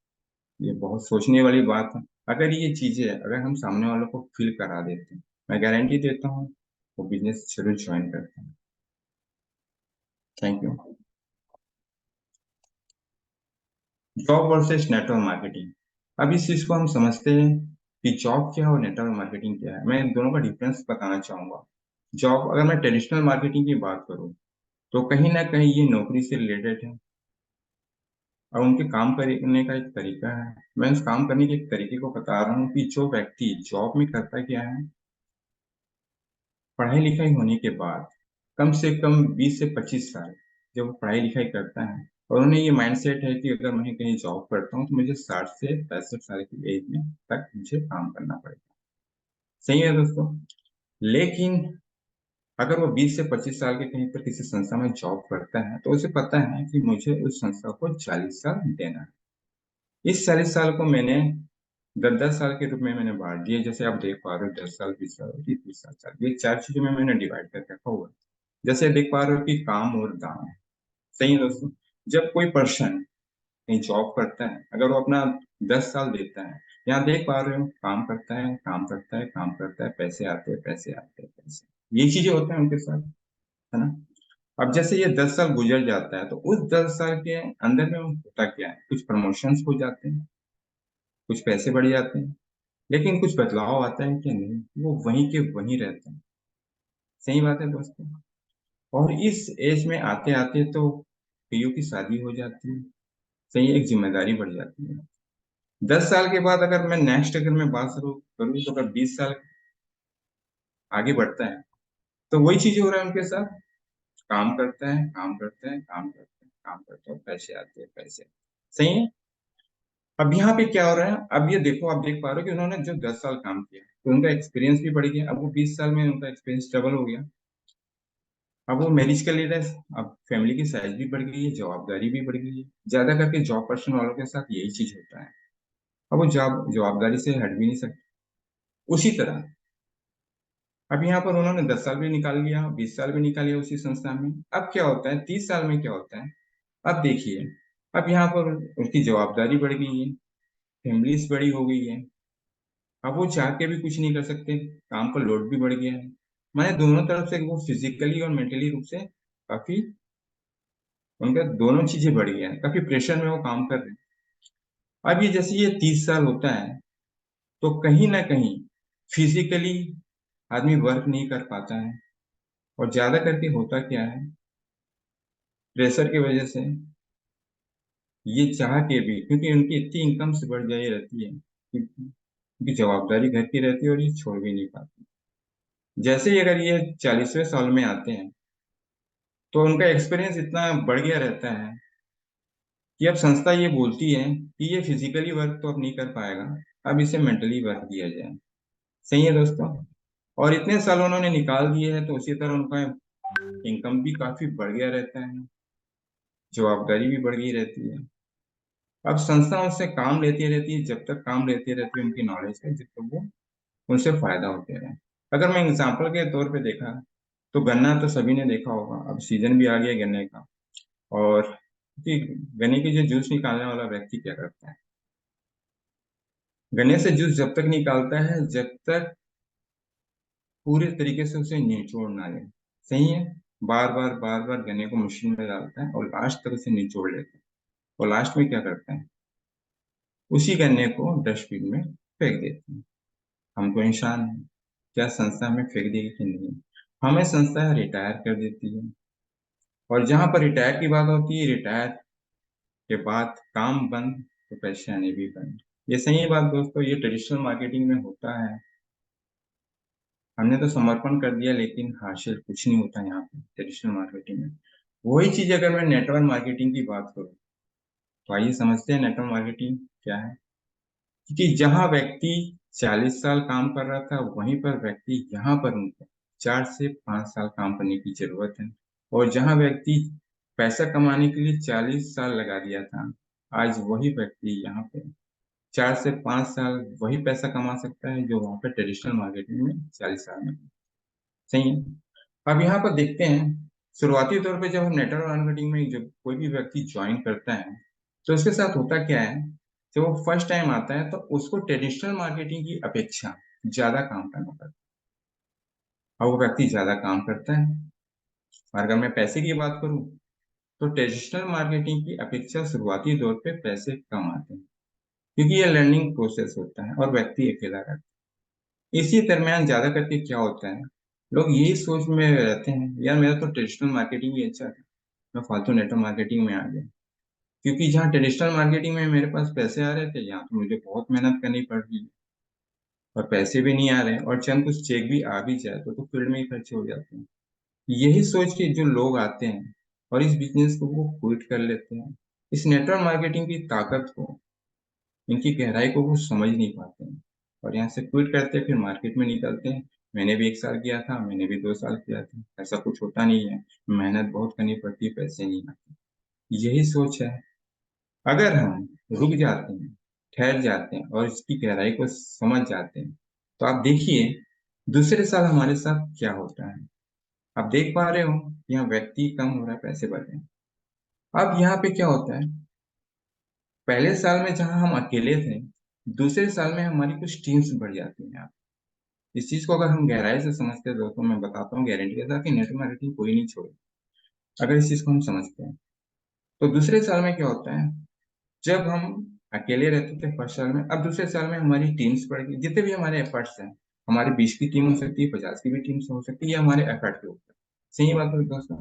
ये बहुत सोचने वाली बात है। अगर ये चीजें अगर हम सामने वालों को फील करा देते हैं, मैं गारंटी देता हूँ वो बिजनेस जरूर ज्वाइन करते हैं। Thank you. Job versus network marketing. अब इस चीज को हम समझते हैं कि जॉब क्या है और नेटवर्क मार्केटिंग क्या है। मैं इन दोनों का डिफरेंस बताना चाहूंगा। जॉब, अगर मैं ट्रेडिशनल मार्केटिंग की बात करूं तो कहीं ना कहीं ये नौकरी से रिलेटेड है और उनके काम करने का एक तरीका है। मैं उस काम करने के एक तरीके को बता रहा हूँ कि जो व्यक्ति जॉब में करता क्या है, पढ़ाई लिखाई होने के बाद कम से कम 20 से 25 साल जब वो पढ़ाई लिखाई करता है और उन्हें ये माइंडसेट है कि अगर मैं कहीं जॉब करता हूँ तो मुझे 60 से 65 साल की एज में तक मुझे काम करना पड़ेगा। सही है दोस्तों। लेकिन अगर वो 20 से 25 साल के कहीं पर किसी संस्था में जॉब करता है तो उसे पता है कि मुझे उस संस्था को 40 साल देना है। इस 40 साल को मैंने 10-10 साल के रूप में मैंने बांट दिए। जैसे आप देख पा रहे हो 10 साल 20 साल 30 साल 40 साल, ये चार चीजों में मैंने डिवाइड करके रखा हुआ है। जैसे देख पा रहे हो कि काम और दाम। सही है दोस्तों। जब कोई पर्सन कहीं जॉब करता है, अगर वो अपना 10 साल देता है, यहाँ देख पा रहे हो काम करता है काम करता है काम करता है, पैसे आते हैं पैसे आते हैं पैसे, ये चीजें होते हैं उनके साथ, है ना। अब जैसे ये 10 साल गुजर जाता है तो उस 10 साल के अंदर में होता क्या है, कुछ प्रमोशंस हो जाते हैं, कुछ पैसे बढ़ जाते हैं, लेकिन कुछ बदलाव आता है कि नहीं, वो वहीं के वहीं रहते हैं। सही बात है दोस्तों। और इस एज में आते आते तो कईयों की शादी हो जाती है। सही, एक जिम्मेदारी बढ़ जाती है। 10 साल के बाद अगर मैं नेक्स्ट अगर मैं बात शुरू करूँ तो अगर 20 साल आगे बढ़ता है तो वही चीज हो रहा है उनके साथ। काम करता है काम करता है काम करता है काम करता है, पैसे आते हैं पैसे। सही है। अब यहाँ पे क्या हो रहा है, अब ये देखो, आप देख पा रहे हो कि उन्होंने जो 10 साल काम किया तो उनका एक्सपीरियंस भी बढ़ गया। अब वो 20 साल में उनका एक्सपीरियंस डबल हो गया। अब वो मैनेज कर ले रहे हैं, अब फैमिली की साइज भी बढ़ गई है, जवाबदारी भी बढ़ गई है। ज्यादा करके जॉब पर्सन वालों के साथ यही चीज होता है। अब वो जवाबदारी से हट भी नहीं सकते। उसी तरह अब यहाँ पर उन्होंने 10 साल भी निकाल लिया, 20 साल भी निकाल लिया उसी संस्था में। अब क्या होता है 30 साल में क्या होता है, अब देखिए, अब यहाँ पर उनकी जवाबदारी बढ़ गई है, फैमिलीज बड़ी हो गई है। अब वो चाह के भी कुछ नहीं कर सकते, काम का लोड भी बढ़ गया है। माने दोनों तरफ से वो फिजिकली और मेंटली रूप से काफी, उनका दोनों चीजें बढ़ गया है, काफी प्रेशर में वो काम कर रहे हैं। अब ये जैसे ये 30 साल होता है तो कहीं ना कहीं फिजिकली आदमी वर्क नहीं कर पाता है। और ज्यादा करके होता क्या है, प्रेशर की वजह से ये चाह के भी, क्योंकि उनकी इतनी इनकम से बढ़ जाती रहती है कि उनकी जवाबदारी घर की रहती है और ये छोड़ भी नहीं पाते। जैसे ही अगर ये 40वें साल में आते हैं तो उनका एक्सपीरियंस इतना बढ़ गया रहता है कि अब संस्था ये बोलती है कि ये फिजिकली वर्क तो अब नहीं कर पाएगा, अब इसे मेंटली वर्क दिया जाए। सही है दोस्तों। और इतने साल उन्होंने निकाल दिए हैं तो उसी तरह उनका इनकम भी काफी बढ़ गया रहता है, जवाबदारी भी बढ़ गई रहती है। अब संस्था उनसे काम लेती रहती है, जब तक काम लेती रहती है उनकी नॉलेज का, जब तक वो उनसे फायदा होते रहे। अगर मैं एग्जाम्पल के तौर पे देखा तो गन्ना तो सभी ने देखा होगा, अब सीजन भी आ गया गन्ने का। और कि गन्ने की जो जूस निकालने वाला व्यक्ति क्या करता है, गन्ने से जूस जब तक निकालता है जब तक पूरे तरीके से उसे निचोड़ ना ले। सही है। बार बार गन्ने को मशीन में डालता है और लास्ट तक उसे निचोड़ लेता है। और लास्ट में क्या करता है, उसी गन्ने को डस्टबिन में फेंक देते हैं। हम तो इंसान हैं, क्या संस्था हमें फेंक देगी कि नहीं, हमें संस्था रिटायर कर देती है। और जहां पर रिटायर की बात होती है, रिटायर के बाद काम बंद तो पैसे आने भी बंद। ये सही बात दोस्तों, ये ट्रेडिशनल मार्केटिंग में होता है। हमने तो समर्पण कर दिया लेकिन हासिल कुछ नहीं होता यहाँ पे ट्रेडिशनल मार्केटिंग में। वही चीज अगर मैं नेटवर्क मार्केटिंग की बात करूँ तो आइए समझते हैं नेटवर्क मार्केटिंग क्या है। क्योंकि जहाँ व्यक्ति 40 साल काम कर रहा था वहीं पर व्यक्ति यहाँ पर उनको 4 से 5 साल काम करने की जरूरत है। और जहाँ व्यक्ति पैसा कमाने के लिए 40 साल लगा दिया था, आज वही व्यक्ति यहाँ पे 4 से 5 साल वही पैसा कमा सकता है जो वहाँ पे ट्रेडिशनल मार्केटिंग में 40 साल में। सही है। अब यहाँ पर देखते हैं, शुरुआती तौर पे जब हम नेटवर्क मार्केटिंग में जब कोई भी व्यक्ति ज्वाइन करता है तो उसके साथ होता क्या है, जब वो फर्स्ट टाइम आता है तो उसको ट्रेडिशनल मार्केटिंग की अपेक्षा ज्यादा काम करना पड़ता है। और वो व्यक्ति ज्यादा काम करता है। और अगर मैं पैसे की बात करूँ तो ट्रेडिशनल मार्केटिंग की अपेक्षा शुरुआती दौर पे पैसे कम आते हैं, क्योंकि ये लर्निंग प्रोसेस होता है और व्यक्ति अकेला रहता है। इसी दरमियान ज्यादा करके क्या होता है, लोग यही सोच में रहते हैं, यार मेरा तो ट्रेडिशनल मार्केटिंग ही अच्छा था, मैं फालतू नेटवर्क मार्केटिंग में आ गया। क्योंकि जहाँ ट्रेडिशनल मार्केटिंग में मेरे पास पैसे आ रहे थे, यहाँ तो मुझे बहुत मेहनत करनी पड़ रही है और पैसे भी नहीं आ रहे हैं, और चंद कुछ चेक भी आ भी जाए तो फील्ड में ही खर्चे हो जाते हैं। यही सोच के जो लोग आते हैं और इस बिजनेस को वो क्विट कर लेते हैं। इस नेटवर्क मार्केटिंग की ताकत को, इनकी गहराई को वो समझ नहीं पाते हैं और यहाँ से क्विट करते हैं, फिर मार्केट में निकलते हैं। मैंने भी 1 साल किया था, मैंने भी 2 साल किया था, ऐसा कुछ होता नहीं है, मेहनत बहुत करनी पड़ती है, पैसे नहीं आते। यही सोच है। अगर हम रुक जाते हैं, ठहर जाते हैं और इसकी गहराई को समझ जाते हैं तो आप देखिए दूसरे साल हमारे साथ क्या होता है। आप देख पा रहे हो, यहाँ व्यक्ति कम हो रहा है, पैसे बढ़ रहे हैं। अब यहाँ पे क्या होता है, पहले साल में जहाँ हम अकेले थे, दूसरे साल में हमारी कुछ टीम्स बढ़ जाती हैं। इस चीज को अगर हम गहराई से समझते हैं दोस्तों, मैं बताता हूँ गारंटी के साथ कि नेटवर्क मार्केटिंग कोई नहीं छोड़े अगर इस चीज को हम समझते हैं। तो दूसरे साल में क्या होता है, जब हम अकेले रहते थे फर्स्ट साल में, अब दूसरे साल में हमारी टीम्स बढ़ गई। जितने भी हमारे एफर्ट्स हैं, हमारे 20 की टीम हो सकती है, 50 की भी टीम्स हो सकती है, ये हमारे एफर्ट के ऊपर। सही बात है दोस्तों।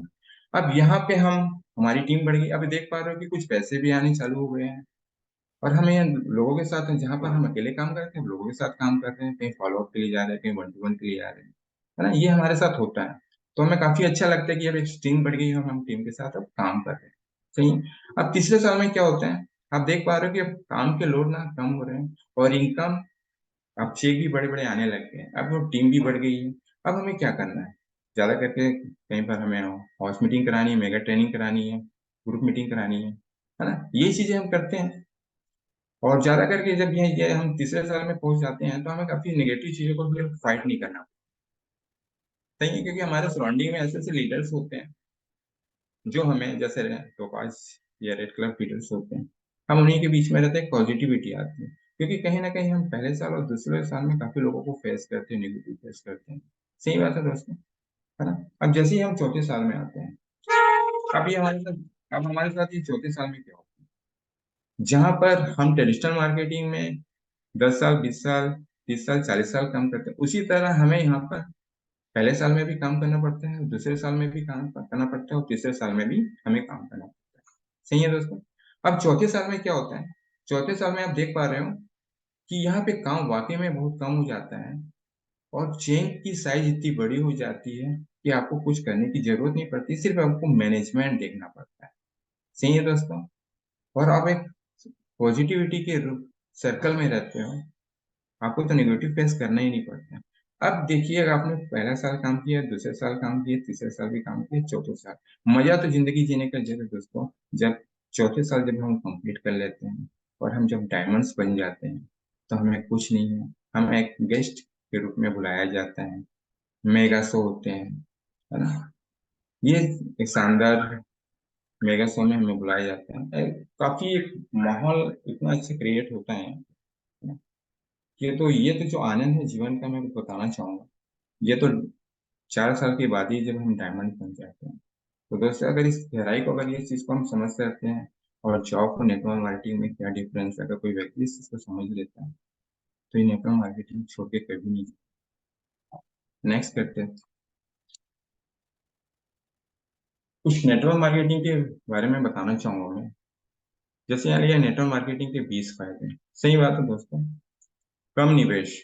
अब यहाँ पे हम, हमारी टीम बढ़ गई, अब देख पा रहे हो कि कुछ पैसे भी आने चालू हो गए हैं। और हमें लोगों के साथ, जहाँ पर हम अकेले काम करते हैं, लोगों के साथ काम कर रहे हैं, कहीं फॉलोअप के लिए जा रहे हैं, कहीं 1 to 1 के लिए जा रहे हैं, है ना, ये हमारे साथ होता है। तो हमें काफी अच्छा लगता है कि अब एक टीम बढ़ गई है और हम टीम के साथ अब काम कर रहे हैं। सही है। अब तीसरे साल में क्या होता है, आप देख पा रहे हो कि अब काम के लोड ना कम हो रहे हैं और इनकम, अब चेक भी बड़े बड़े आने लग गए हैं, अब वो टीम भी बढ़ गई है। अब हमें क्या करना है, ज्यादा करके कहीं पर हमें हाउस मीटिंग करानी है, मेगा ट्रेनिंग करानी है, ग्रुप मीटिंग करानी है ना, ये चीजें हम करते हैं। और ज्यादा करके जब ये हम तीसरे साल में पहुंच जाते हैं तो हमें काफी नेगेटिव चीजों को भी फाइट नहीं करना सही है, क्योंकि हमारे सराउंडिंग में ऐसे ऐसे लीडर्स होते हैं जो हमें, जैसे टोपाज या रेड क्लब लीडर्स होते हैं, हम उन्हीं के बीच में रहते हैं, पॉजिटिविटी आती है। क्योंकि कहीं ना कहीं हम पहले साल और दूसरे साल में काफी लोगों को फेस करते हैं, नेगेटिव फेस करते हैं। सही बात है दोस्तों, है ना। अब जैसे ही हम चौथे साल में आते हैं, अब ये हमारे साथ, अब हमारे साथ ये चौथे साल में क्या होता है, जहां पर हम ट्रेडिशनल मार्केटिंग में 10 साल, 20 साल, 30 साल, 40 साल काम करते हैं, उसी तरह हमें यहाँ पर पहले साल में भी काम करना पड़ता है, दूसरे साल में भी काम करना पड़ता है और तीसरे साल में भी हमें काम करना पड़ता है। सही है दोस्तों। अब चौथे साल में क्या होता है, चौथे साल में आप देख पा रहे हो कि यहाँ पे काम वाकई में बहुत कम हो जाता है और चेन की साइज इतनी बड़ी हो जाती है कि आपको कुछ करने की जरूरत नहीं पड़ती, सिर्फ आपको मैनेजमेंट देखना पड़ता है। सही है दोस्तों। और आप एक पॉजिटिविटी के सर्कल में रहते हो, आपको तो नेगेटिव फेस करना ही नहीं पड़ता है। अब देखिए, अगर आपने पहला साल काम किया, दूसरे साल काम किया, तीसरे साल भी काम किया, चौथे साल, मजा तो जिंदगी जीने का जैसे दोस्तों, जब चौथे साल जब हम कंप्लीट कर लेते हैं और हम जब डायमंड्स बन जाते हैं तो हमें कुछ नहीं है, हम एक गेस्ट के रूप में बुलाया जाता है, मेगा शो होते हैं, है ना। ये एक शानदार मेगा शो में हमें बुलाया जाता है, काफी एक माहौल इतना अच्छा क्रिएट होता है। ये तो जो आनंद है जीवन का, मैं बताना चाहूंगा, ये तो 4 साल के बाद ही जब हम डायमंड बन जाते हैं। तो दोस्तों, अगर इस गहराई को, अगर ये चीज को हम समझ सकते हैं और जॉब और नेटवर्क मार्केटिंग में क्या डिफरेंस है, अगर कोई व्यक्ति इस चीज को समझ लेता है तो ये नेटवर्क मार्केटिंग छोड़ के कभी नहीं। नेक्स्ट करते हैं, कुछ नेटवर्क मार्केटिंग के बारे में बताना चाहूंगा मैं। जैसे यहाँ लिया नेटवर्क मार्केटिंग के 20 फायदे। सही बात है दोस्तों, कम निवेश।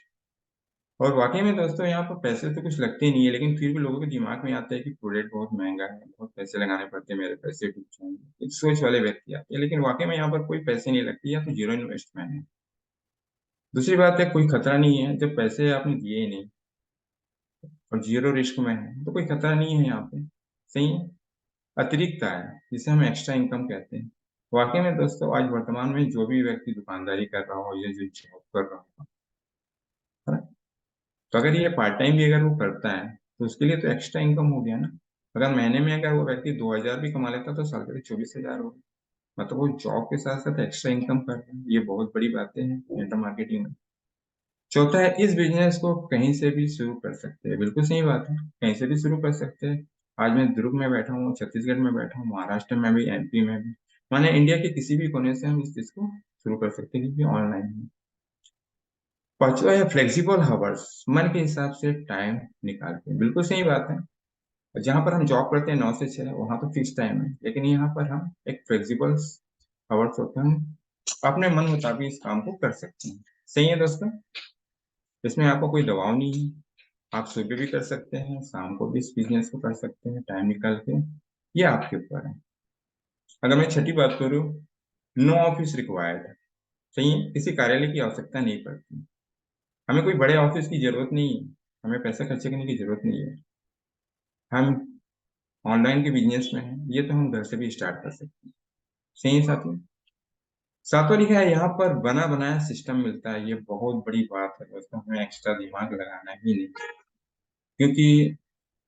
और वाकई में दोस्तों यहाँ पर पैसे तो कुछ लगते नहीं है, लेकिन फिर भी लोगों के दिमाग में आता है कि प्रोडक्ट बहुत महंगा है, बहुत पैसे लगाने पड़ते हैं, मेरे पैसे डूब जाएंगे, एक सोच वाले व्यक्ति आते हैं। लेकिन वाकई में यहाँ पर कोई पैसे नहीं लगते, या तो जीरो इन्वेस्टमेंट है। दूसरी बात है, कोई खतरा नहीं है जब पैसे आपने दिए ही नहीं और जीरो रिस्क में है, तो कोई खतरा नहीं है यहाँ पे। सही है। अतिरिक्त आय, जिसे हम एक्स्ट्रा इनकम कहते हैं। वाकई में दोस्तों आज वर्तमान में जो भी व्यक्ति दुकानदारी कर रहा हो या जो जॉब कर रहा हो, है ना, तो अगर ये पार्ट टाइम भी अगर वो करता है तो उसके लिए तो एक्स्ट्रा इनकम हो गया ना। अगर महीने में अगर वो व्यक्ति 2,000 भी कमा लेता तो साल के 24,000 हो गया। मतलब वो जॉब के साथ साथ एक्स्ट्रा इनकम कर रहे हैं, ये बहुत बड़ी बातें हैं नेटवर्क मार्केटिंग में। चौथा है, इस बिजनेस को कहीं से भी शुरू कर सकते हैं। बिल्कुल सही बात है, कहीं से भी शुरू कर सकते हैं। आज मैं दुर्ग में बैठा हूँ, छत्तीसगढ़ में बैठा हूँ, महाराष्ट्र में भी, एमपी में भी, माने इंडिया के किसी भी कोने से हम इस चीज को शुरू कर सकते हैं, क्योंकि ऑनलाइन है। पांचवा है फ्लेक्सिबल हावर्स, मन के हिसाब से टाइम निकाल के। बिल्कुल सही बात है, जहां पर हम जॉब करते हैं 9 से 6, वहां तो फिक्स टाइम है, लेकिन यहाँ पर हम एक फ्लेक्सिबल हावर्स होते हैं, हम अपने मन मुताबिक इस काम को कर सकते हैं। सही है दोस्तों, इसमें आपको कोई दबाव नहीं है। आप सुबह भी कर सकते हैं, शाम को भी इस बिजनेस को कर सकते हैं टाइम निकाल के, ये आपके ऊपर है। अगर मैं छठी बात करूँ, नो ऑफिस रिक्वायर्ड। सही है, किसी कार्यालय की आवश्यकता नहीं पड़ती। हमें कोई बड़े ऑफिस की जरूरत नहीं है, हमें पैसा खर्च करने की जरूरत नहीं है। हम ऑनलाइन के बिजनेस में हैं, ये तो हम घर से भी स्टार्ट कर सकते हैं। सही है साथियों। सातों लिखा है यहाँ पर बना बनाया सिस्टम मिलता है, ये बहुत बड़ी बात है दोस्तों, हमें एक्स्ट्रा दिमाग लगाना ही नहीं, क्योंकि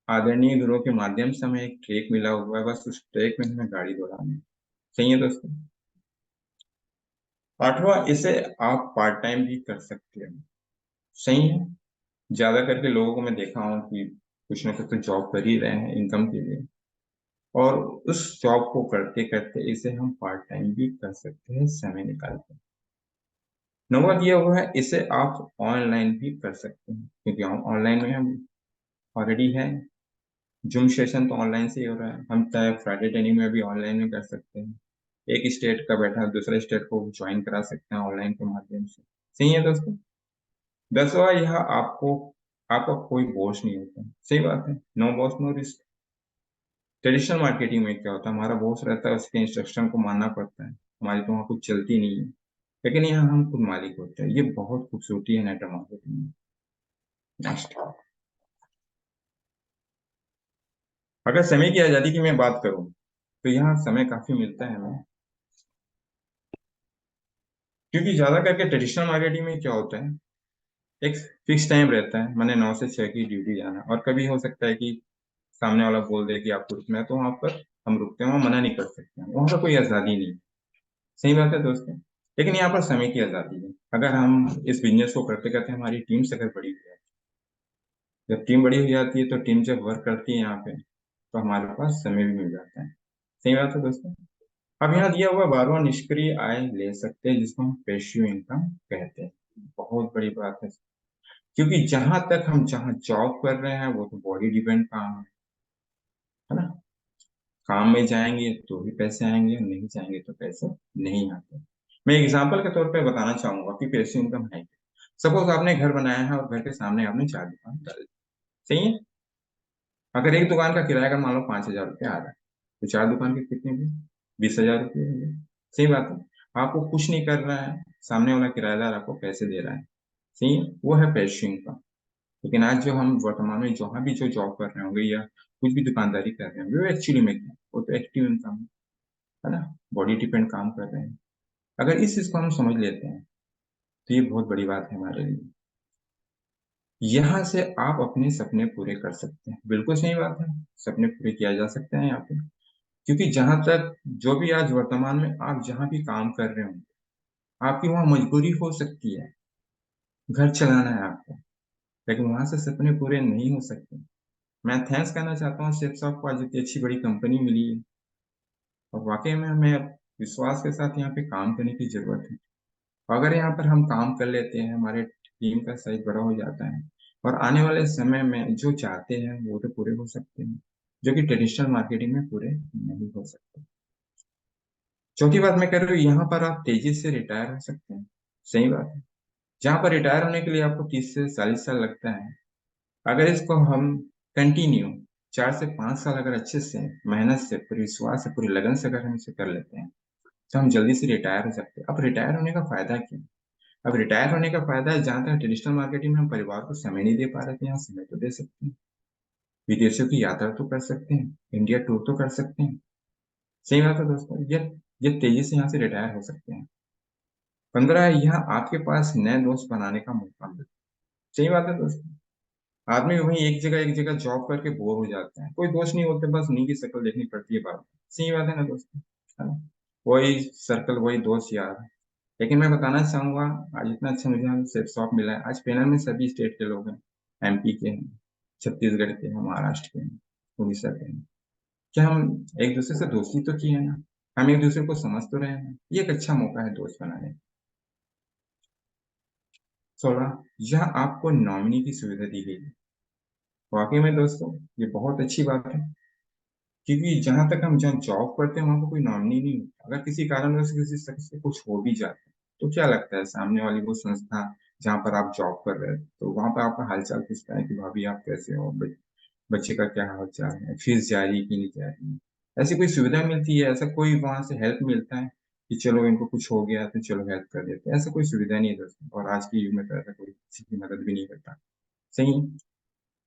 आदरणीय गुरुओं के माध्यम से हमें एक ट्रैक मिला हुआ है, बस उस ट्रैक में हमें गाड़ी दौड़ानी है। सही है दोस्तों। आठवां, इसे आप पार्ट टाइम भी कर सकते हैं। सही है। ज्यादा करके लोगों को मैं देखा हूँ कि कुछ ना कुछ तो जॉब कर ही रहे हैं इनकम के लिए, और उस जॉब को करते करते इसे हम पार्ट टाइम भी कर सकते हैं समय निकाल के। नंबर दिया हुआ है, इसे आप ऑनलाइन भी कर सकते हैं, क्योंकि हम ऑनलाइन में हम ऑलरेडी है। जूम सेशन तो ऑनलाइन से ही हो रहा है, हम चाहे फ्राइडे ट्रेनिंग में भी ऑनलाइन में कर सकते हैं। एक स्टेट का बैठा दूसरे स्टेट को ज्वाइन करा सकते हैं ऑनलाइन के माध्यम से। सही है दोस्तों। 10वां, यह आपको आपका कोई बॉस नहीं होता। सही बात है, no boss no risk. Traditional marketing में क्या होता है, हमारा बॉस रहता है, उसके इंस्ट्रक्शन को मानना पड़ता है, हमारी तो वहाँ कुछ चलती नहीं है। लेकिन यहाँ हम खुद मालिक होते हैं, ये बहुत खूबसूरती है नेटवर्क मार्केटिंग में। नेक्स्ट, अगर समय की आजादी की मैं बात करूँ तो यहाँ समय काफी मिलता है हमें, क्योंकि ज्यादा करके ट्रेडिशनल मार्केटिंग में क्या होता है, एक फिक्स टाइम रहता है, मैंने 9 से 6 की ड्यूटी जाना, और कभी हो सकता है कि सामने वाला बोल दे कि आपको रुकना है, तो वहां पर हम रुकते हैं, वहां मना नहीं कर सकते हैं, वहां पर कोई आजादी नहीं। सही बात है दोस्तों। लेकिन यहाँ पर समय की आजादी है। अगर हम इस बिजनेस को करते करते हमारी टीम से अगर बड़ी हो जाए, जब टीम बड़ी हो जाती है तो टीम जब वर्क करती है यहाँ पे, तो हमारे पास समय भी मिल जाता है। सही बात है दोस्तों। अब यहाँ दिया हुआ 12वां, निष्क्रिय आय ले सकते हैं, जिसको हम पैसिव इनकम कहते हैं। बहुत बड़ी बात है, क्योंकि जहां तक हम जहाँ जॉब कर रहे हैं वो तो बॉडी डिपेंड काम है ना। काम में जाएंगे तो भी पैसे आएंगे, नहीं जाएंगे तो पैसे नहीं आते। मैं एग्जांपल के तौर पे बताना चाहूंगा कि पैसिव इनकम है क्या। सपोज आपने घर बनाया है और घर के सामने आपने 4 दुकान डाल दी। सही है। अगर एक दुकान का किराया अगर मान लो 5,000 रुपये आ रहा है, तो 4 दुकान के कितने हुए, 20,000 रुपये हुए। सही बात है, आपको कुछ नहीं कर रहा है, सामने वाला किराएदार आपको पैसे दे रहा है। सही है, वो है पैसिव इनकम। लेकिन आज जो हम वर्तमान में जहाँ भी जो जॉब कर रहे होंगे या कुछ भी दुकानदारी कर रहे होंगे, वो एक्चुअली में क्या है? वो तो एक्टिव इनकम है ना, बॉडी डिपेंड काम कर रहे हैं। अगर इस चीज को हम समझ लेते हैं तो ये बहुत बड़ी बात है हमारे लिए। यहाँ से आप अपने सपने पूरे कर सकते हैं। बिल्कुल सही बात है, सपने पूरे किया जा सकते हैं यहाँ पे, क्योंकि जहां तक जो भी आज वर्तमान में आप जहाँ भी काम कर रहे हो, आपकी वहाँ मजबूरी हो सकती है, घर चलाना है आपको, लेकिन वहां से सपने पूरे नहीं हो सकते। मैं थैंक्स कहना चाहता हूँ शेख साहब को, आज इतनी अच्छी बड़ी कंपनी मिली है, और वाकई में हमें अब विश्वास के साथ यहाँ पे काम करने की जरूरत है। अगर यहाँ पर हम काम कर लेते हैं, हमारे टीम का साइज बड़ा हो जाता है, और आने वाले समय में जो चाहते हैं वो तो पूरे हो सकते हैं, जो कि ट्रेडिशनल मार्केटिंग में पूरे नहीं हो सकते। चौथी बात मैं कर रही हूँ, यहाँ पर आप तेजी से रिटायर हो सकते हैं। सही बात है। जहाँ पर रिटायर होने के लिए आपको 30 से 40 साल लगता है, अगर इसको हम कंटिन्यू 4 से 5 साल अगर अच्छे से मेहनत से, पूरी विश्वास से, पूरी लगन से अगर हम इसे कर लेते हैं, तो हम जल्दी से रिटायर हो सकते हैं। अब रिटायर होने का फायदा क्या है? अब रिटायर होने का फायदा है, जहाँ तक ट्रेडिशनल मार्केटिंग में हम परिवार को समय नहीं दे पा रहे थे, यहाँ समय तो दे सकते हैं। विदेशों की यात्रा तो कर सकते हैं, इंडिया टूर तो कर सकते हैं। सही बात है दोस्तों, ये तेजी से यहाँ से रिटायर हो सकते हैं। 15, यहाँ आपके पास नए दोस्त बनाने का मौका मिलता है। सही बात है दोस्तों। आदमी वही एक जगह जॉब करके बोर हो जाता है, कोई दोस्त नहीं होते, बस उन्हीं की शक्ल देखनी पड़ती है बार। सही बात है ना दोस्तों, है ना? वही सर्कल, वही दोस्त यार। लेकिन मैं बताना चाहूंगा, आज इतना अच्छा मुझे यहाँ सेफ शॉप मिला है। आज पैनल में सभी स्टेट के लोग हैं, एमपी के हैं, छत्तीसगढ़ के हैं, महाराष्ट्र के हैं, उड़ीसा के हैं। क्या हम एक दूसरे से दोस्ती तो किए हैं ना? हम एक दूसरे को समझ तो रहे हैं। ये एक अच्छा मौका है दोस्त बनाने का। 16, यहाँ आपको नॉमिनी की सुविधा दी गई है। वाकई में दोस्तों, ये बहुत अच्छी बात है, क्योंकि जहां तक हम जहाँ जॉब करते हैं वहां पर कोई नॉमिनी नहीं होता। अगर किसी कारणवश किसी शख्स से कुछ हो भी जाता है, तो क्या लगता है सामने वाली वो संस्था जहाँ पर आप जॉब कर रहे हैं, तो वहां पर आपका हालचाल पूछता है कि भाभी आप कैसे हो, बच्चे का क्या हालचाल है, फीस जारी की नहीं जा रही है? ऐसी कोई सुविधा मिलती है? ऐसा कोई वहां से हेल्प मिलता है कि चलो इनको कुछ हो गया तो चलो हेल्प कर देते हैं? ऐसा कोई सुविधा नहीं है दोस्तों, और आज के युग में तो ऐसा कोई किसी की मदद भी नहीं करता। सही।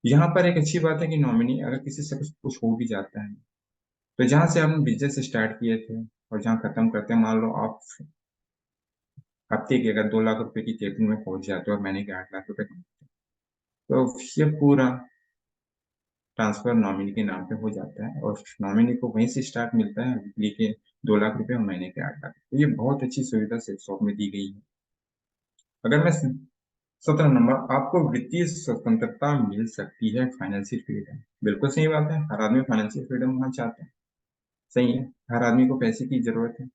यहाँ पर एक अच्छी बात है कि नॉमिनी अगर किसी से कुछ हो भी जाता है, तो जहां से हम बिजनेस स्टार्ट किए थे और जहां खत्म करते हैं, मान लो आप हफ्ते के अगर 2 लाख रुपए की कैपिंग में पहुंच जाते हो और महीने के 8 लाख रुपए कमाते हो, तो ये पूरा ट्रांसफर नॉमिनी के नाम पे हो जाता है, और नॉमिनी को वहीं से स्टार्ट मिलता है, वीकली के 2 लाख रुपए और महीने के 8 लाख। तो ये बहुत अच्छी सुविधा सेल्स शॉप में दी गई है। अगर मैं 17 नंबर, आपको वित्तीय स्वतंत्रता मिल सकती है, फाइनेंशियल फ्रीडम। बिल्कुल सही बात है, हर आदमी फाइनेंशियल फ्रीडम होना चाहता है। सही है, हर आदमी को पैसे की जरूरत है।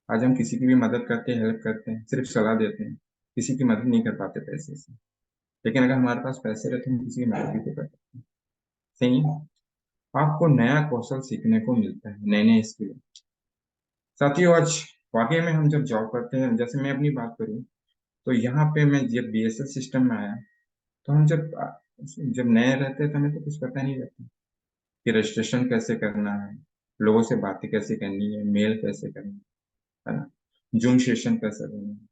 आज हम किसी की भी मदद करते हैं, हेल्प करते हैं, सिर्फ सलाह देते हैं, किसी की मदद नहीं कर पाते पैसे से। लेकिन अगर हमारे पास पैसे रहते हैं, हम किसी की मदद भी तो कर सकते हैं। सही है। आपको नया कौशल सीखने को मिलता है, नए नए स्किल। साथियों, आज वाकई में हम जब जॉब करते हैं, जैसे मैं अपनी बात करूं, तो यहाँ पे मैं जब बीएसएल सिस्टम में आया, तो हम जब नए रहते हैं तो हमें तो कुछ पता नहीं रहता कि रजिस्ट्रेशन कैसे करना है, लोगों से बातें कैसे करनी है, मेल कैसे करनी है ना, जूम सेशन कैसे करना है।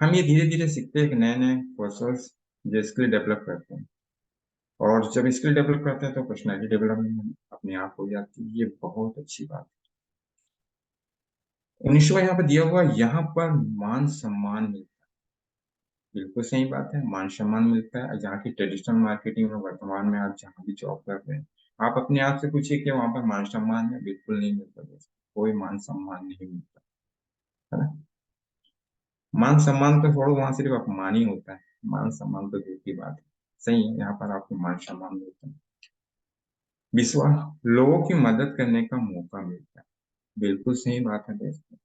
हम ये धीरे धीरे सीखते हैं कि नए नए कौशल जो स्किल डेवलप करते हैं, और जब स्किल डेवलप करते हैं तो पर्सनैलिटी डेवलपमेंट अपने आप हो जाती है। ये बहुत अच्छी बात है। 19वां यहाँ पर दिया हुआ, यहाँ पर मान सम्मान मिलता है। बिल्कुल सही बात है, मान सम्मान मिलता है। जहाँ की ट्रेडिशनल मार्केटिंग में वर्तमान में आप जहाँ भी जॉब कर रहे हैं, आप अपने आप से पूछिए कि वहां पर मान सम्मान है? बिल्कुल नहीं मिलता दोस्तों, कोई मान सम्मान नहीं मिलता, है ना? मान सम्मान तो छोड़ो, वहां सिर्फ अपमान ही होता है। मान सम्मान तो दूर की बात है। सही है, यहाँ पर आपको मान सम्मान मिलता है। विश्वास, लोगों की मदद करने का मौका मिलता है। बिल्कुल सही बात है दोस्तों।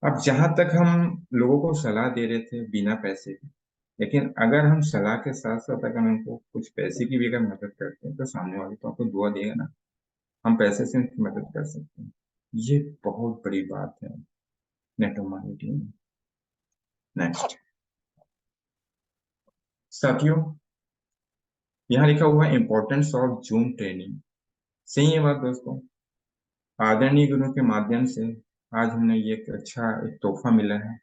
अब जहां तक हम लोगों को सलाह दे रहे थे बिना पैसे के, लेकिन अगर हम सलाह के साथ साथ अगर उनको कुछ पैसे की भी अगर मदद करते हैं, तो सामने वाले तो आपको दुआ देगा ना। हम पैसे से उनकी मदद कर सकते हैं। ये बहुत बड़ी बात है नेटवर्क मार्केटिंग में। नेक्स्ट, साथियों, यहाँ लिखा हुआ है इंपॉर्टेंस ऑफ जूम ट्रेनिंग। सही है बात दोस्तों। आदरणीय गुरु के माध्यम से आज हमें ये एक अच्छा एक तोहफा मिला है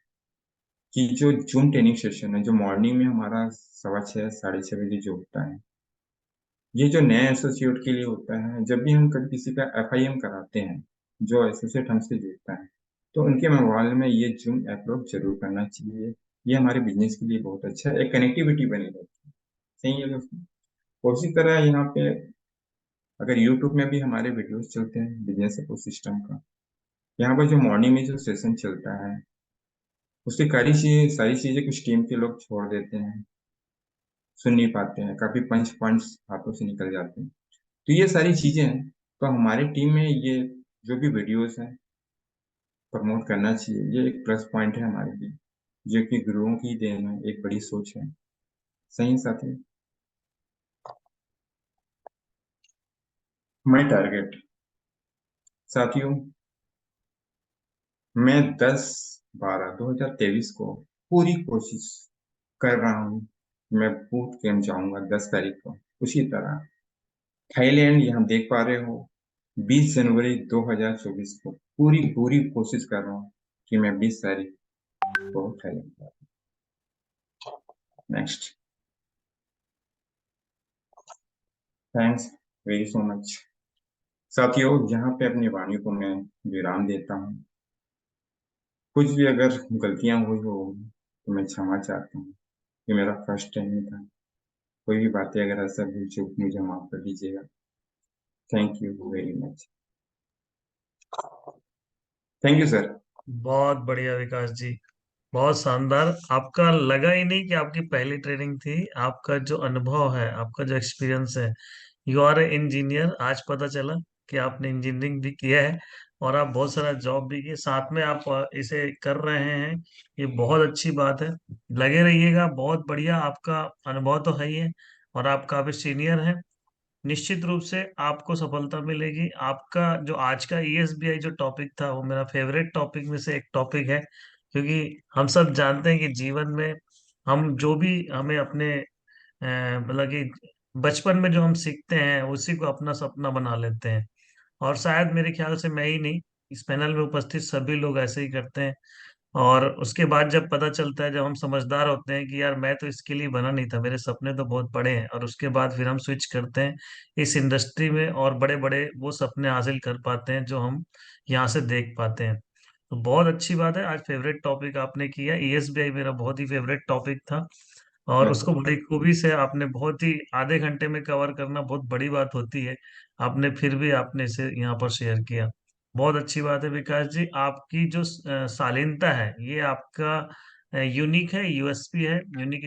कि जो जूम ट्रेनिंग सेशन है, जो मॉर्निंग में हमारा 6:15 6:30 बजे जो होता है, ये जो नए एसोसिएट के लिए होता है। जब भी हम कभी किसी का एफआईएम कराते हैं, जो एसोसिएट हमसे जुड़ता है, तो उनके मोबाइल में ये जूम अपलोड जरूर करना चाहिए। ये हमारे बिजनेस के लिए बहुत अच्छा है, एक कनेक्टिविटी बनी रहती है। सही है दोस्तों। उसी तरह यहाँ पे अगर यूट्यूब में भी हमारे वीडियोस चलते हैं बिजनेस सिस्टम का, यहाँ पर जो मॉर्निंग में जो सेशन चलता है, उसकी सारी चीजें कुछ टीम के लोग छोड़ देते हैं, सुन नहीं पाते हैं, काफी पंच पॉइंट्स हाथों से निकल जाते हैं। तो ये सारी चीजें हैं, तो हमारी टीम में ये जो भी वीडियोस हैं प्रमोट करना चाहिए। ये एक प्लस पॉइंट है हमारे लिए, जो कि गुरुओं की देन है, एक बड़ी सोच है। सही साथी। माई टारगेट, साथियों, मैं 10/12/2023 को पूरी कोशिश कर रहा हूँ। मैं बूट कैंप जाऊंगा 10 तारीख को। उसी तरह थाईलैंड यहाँ देख पा रहे हो, 20 जनवरी 2024 को पूरी पूरी कोशिश कर रहा हूँ कि मैं 20 तारीख को थाईलैंड जाऊँ। Next. Thanks very so much. साथियों, यहाँ पे अपनी वाणी को मैं विराम देता हूँ। कुछ भी अगर गलतियां हुई हो तो मैं क्षमा चाहता हूँ। ये मेरा फर्स्ट टाइम था। कोई भी बातें अगर ऐसा भूल चूक मुझे माफ कर दीजिएगा। Thank you very much. Thank you sir. बहुत बढ़िया विकास जी, बहुत शानदार। आपका लगा ही नहीं कि आपकी पहली ट्रेनिंग थी। आपका जो अनुभव है, आपका जो एक्सपीरियंस है, यू आर ए इंजीनियर। आज पता चला कि आपने इंजीनियरिंग भी किया है और आप बहुत सारा जॉब भी किए, साथ में आप इसे कर रहे हैं। ये बहुत अच्छी बात है। लगे रहिएगा, बहुत बढ़िया। आपका अनुभव तो है ही है और आप काफी सीनियर हैं। निश्चित रूप से आपको सफलता मिलेगी। आपका जो आज का ईएसबीआई जो टॉपिक था, वो मेरा फेवरेट टॉपिक में से एक टॉपिक है, क्योंकि हम सब जानते हैं कि जीवन में हम जो भी हमें अपने मतलब कि बचपन में जो हम सीखते हैं उसी को अपना सपना बना लेते हैं। और शायद मेरे ख्याल से मैं ही नहीं, इस पैनल में उपस्थित सभी लोग ऐसे ही करते हैं। और उसके बाद जब पता चलता है, जब हम समझदार होते हैं कि यार मैं तो इसके लिए बना नहीं था, मेरे सपने तो बहुत बड़े हैं, और उसके बाद फिर हम स्विच करते हैं इस इंडस्ट्री में और बड़े बड़े वो सपने हासिल कर पाते हैं जो हम यहाँ से देख पाते हैं। तो बहुत अच्छी बात है, आज फेवरेट टॉपिक आपने किया। ईएसबीआई मेरा बहुत ही फेवरेट टॉपिक था और उसको बड़ी खूबी से आपने, बहुत ही आधे घंटे में कवर करना बहुत बड़ी बात होती है। आपने फिर भी आपने इसे यहाँ पर शेयर किया। बहुत अच्छी बात है विकास जी। आपकी जो शालीनता है, ये आपका यूनिक है, यूएसपी है, यूनिक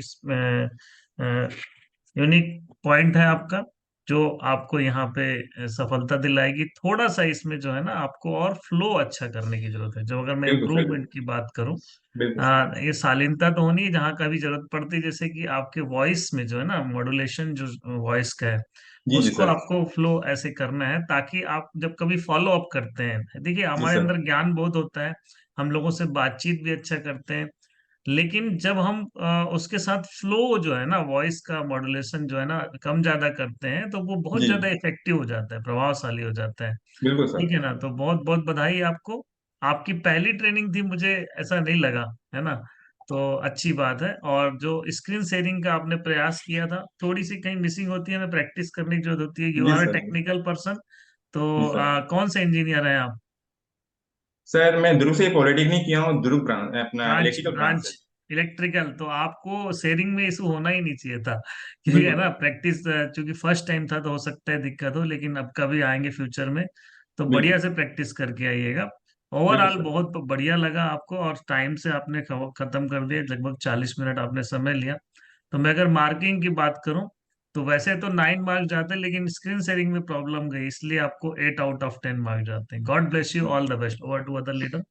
यूनिक पॉइंट है आपका, जो आपको यहाँ पे सफलता दिलाएगी। थोड़ा सा इसमें जो है ना, आपको और फ्लो अच्छा करने की जरूरत है। जो अगर मैं बिल्कुल सर। इम्प्रूवमेंट की बात करूं, बिल्कुल सर। ये शालीनता तो होनी है जहाँ का भी जरूरत पड़ती है, जैसे कि आपके वॉइस में जो है ना मॉड्यूलेशन, जो वॉइस का है, जी जी उसको सर। आपको फ्लो ऐसे करना है ताकि आप जब कभी फॉलो अप करते हैं, देखिए जी हमारे सर। अंदर ज्ञान बहुत होता है, हम लोगों से बातचीत भी अच्छा करते हैं, लेकिन जब हम उसके साथ फ्लो जो है ना, वॉइस का मॉड्यूलेशन जो है ना, कम ज्यादा करते हैं, तो वो बहुत जी। ज्यादा इफेक्टिव हो जाता है, प्रभावशाली हो जाता है। बिल्कुल सर। ठीक है ना? तो बहुत बहुत बधाई आपको। आपकी पहली ट्रेनिंग थी, मुझे ऐसा नहीं लगा, है ना? तो अच्छी बात है। और जो स्क्रीन शेयरिंग का आपने प्रयास किया था, थोड़ी सी कहीं मिसिंग होती है, हमें प्रैक्टिस करने की जरूरत होती है। You ji are a sir. जी। Technical person. तो जी सर। कौन से इंजीनियर हैं आप? सर मैं ध्रुव से पॉलिटेक्निक किया हूँ, ध्रुव ब्रांच, अपना ब्रांच इलेक्ट्रिकल ब्रांच ब्रांच से। इलेक्ट्रिकल। तो आपको शेयरिंग में इशू होना ही नहीं चाहिए था, क्योंकि है बिल्कुल ना, सर। प्रैक्टिस चूंकि फर्स्ट टाइम था तो हो सकता है दिक्कत हो, लेकिन अब कभी आएंगे फ्यूचर में तो बढ़िया बिल्कुल। से प्रैक्टिस करके आइएगा। बिल्कुल ओवरऑल सर। बहुत बढ़िया लगा आपको, और टाइम से आपने खत्म कर दिया, लगभग 40 मिनट आपने समय लिया। तो मैं अगर मार्किंग की बात करूं, तो वैसे तो 9 मार्क जाते हैं, लेकिन स्क्रीन शेयरिंग में प्रॉब्लम गई, इसलिए आपको 8 आउट ऑफ 10 मार्क जाते हैं। God bless you, all the best. Over to other leader.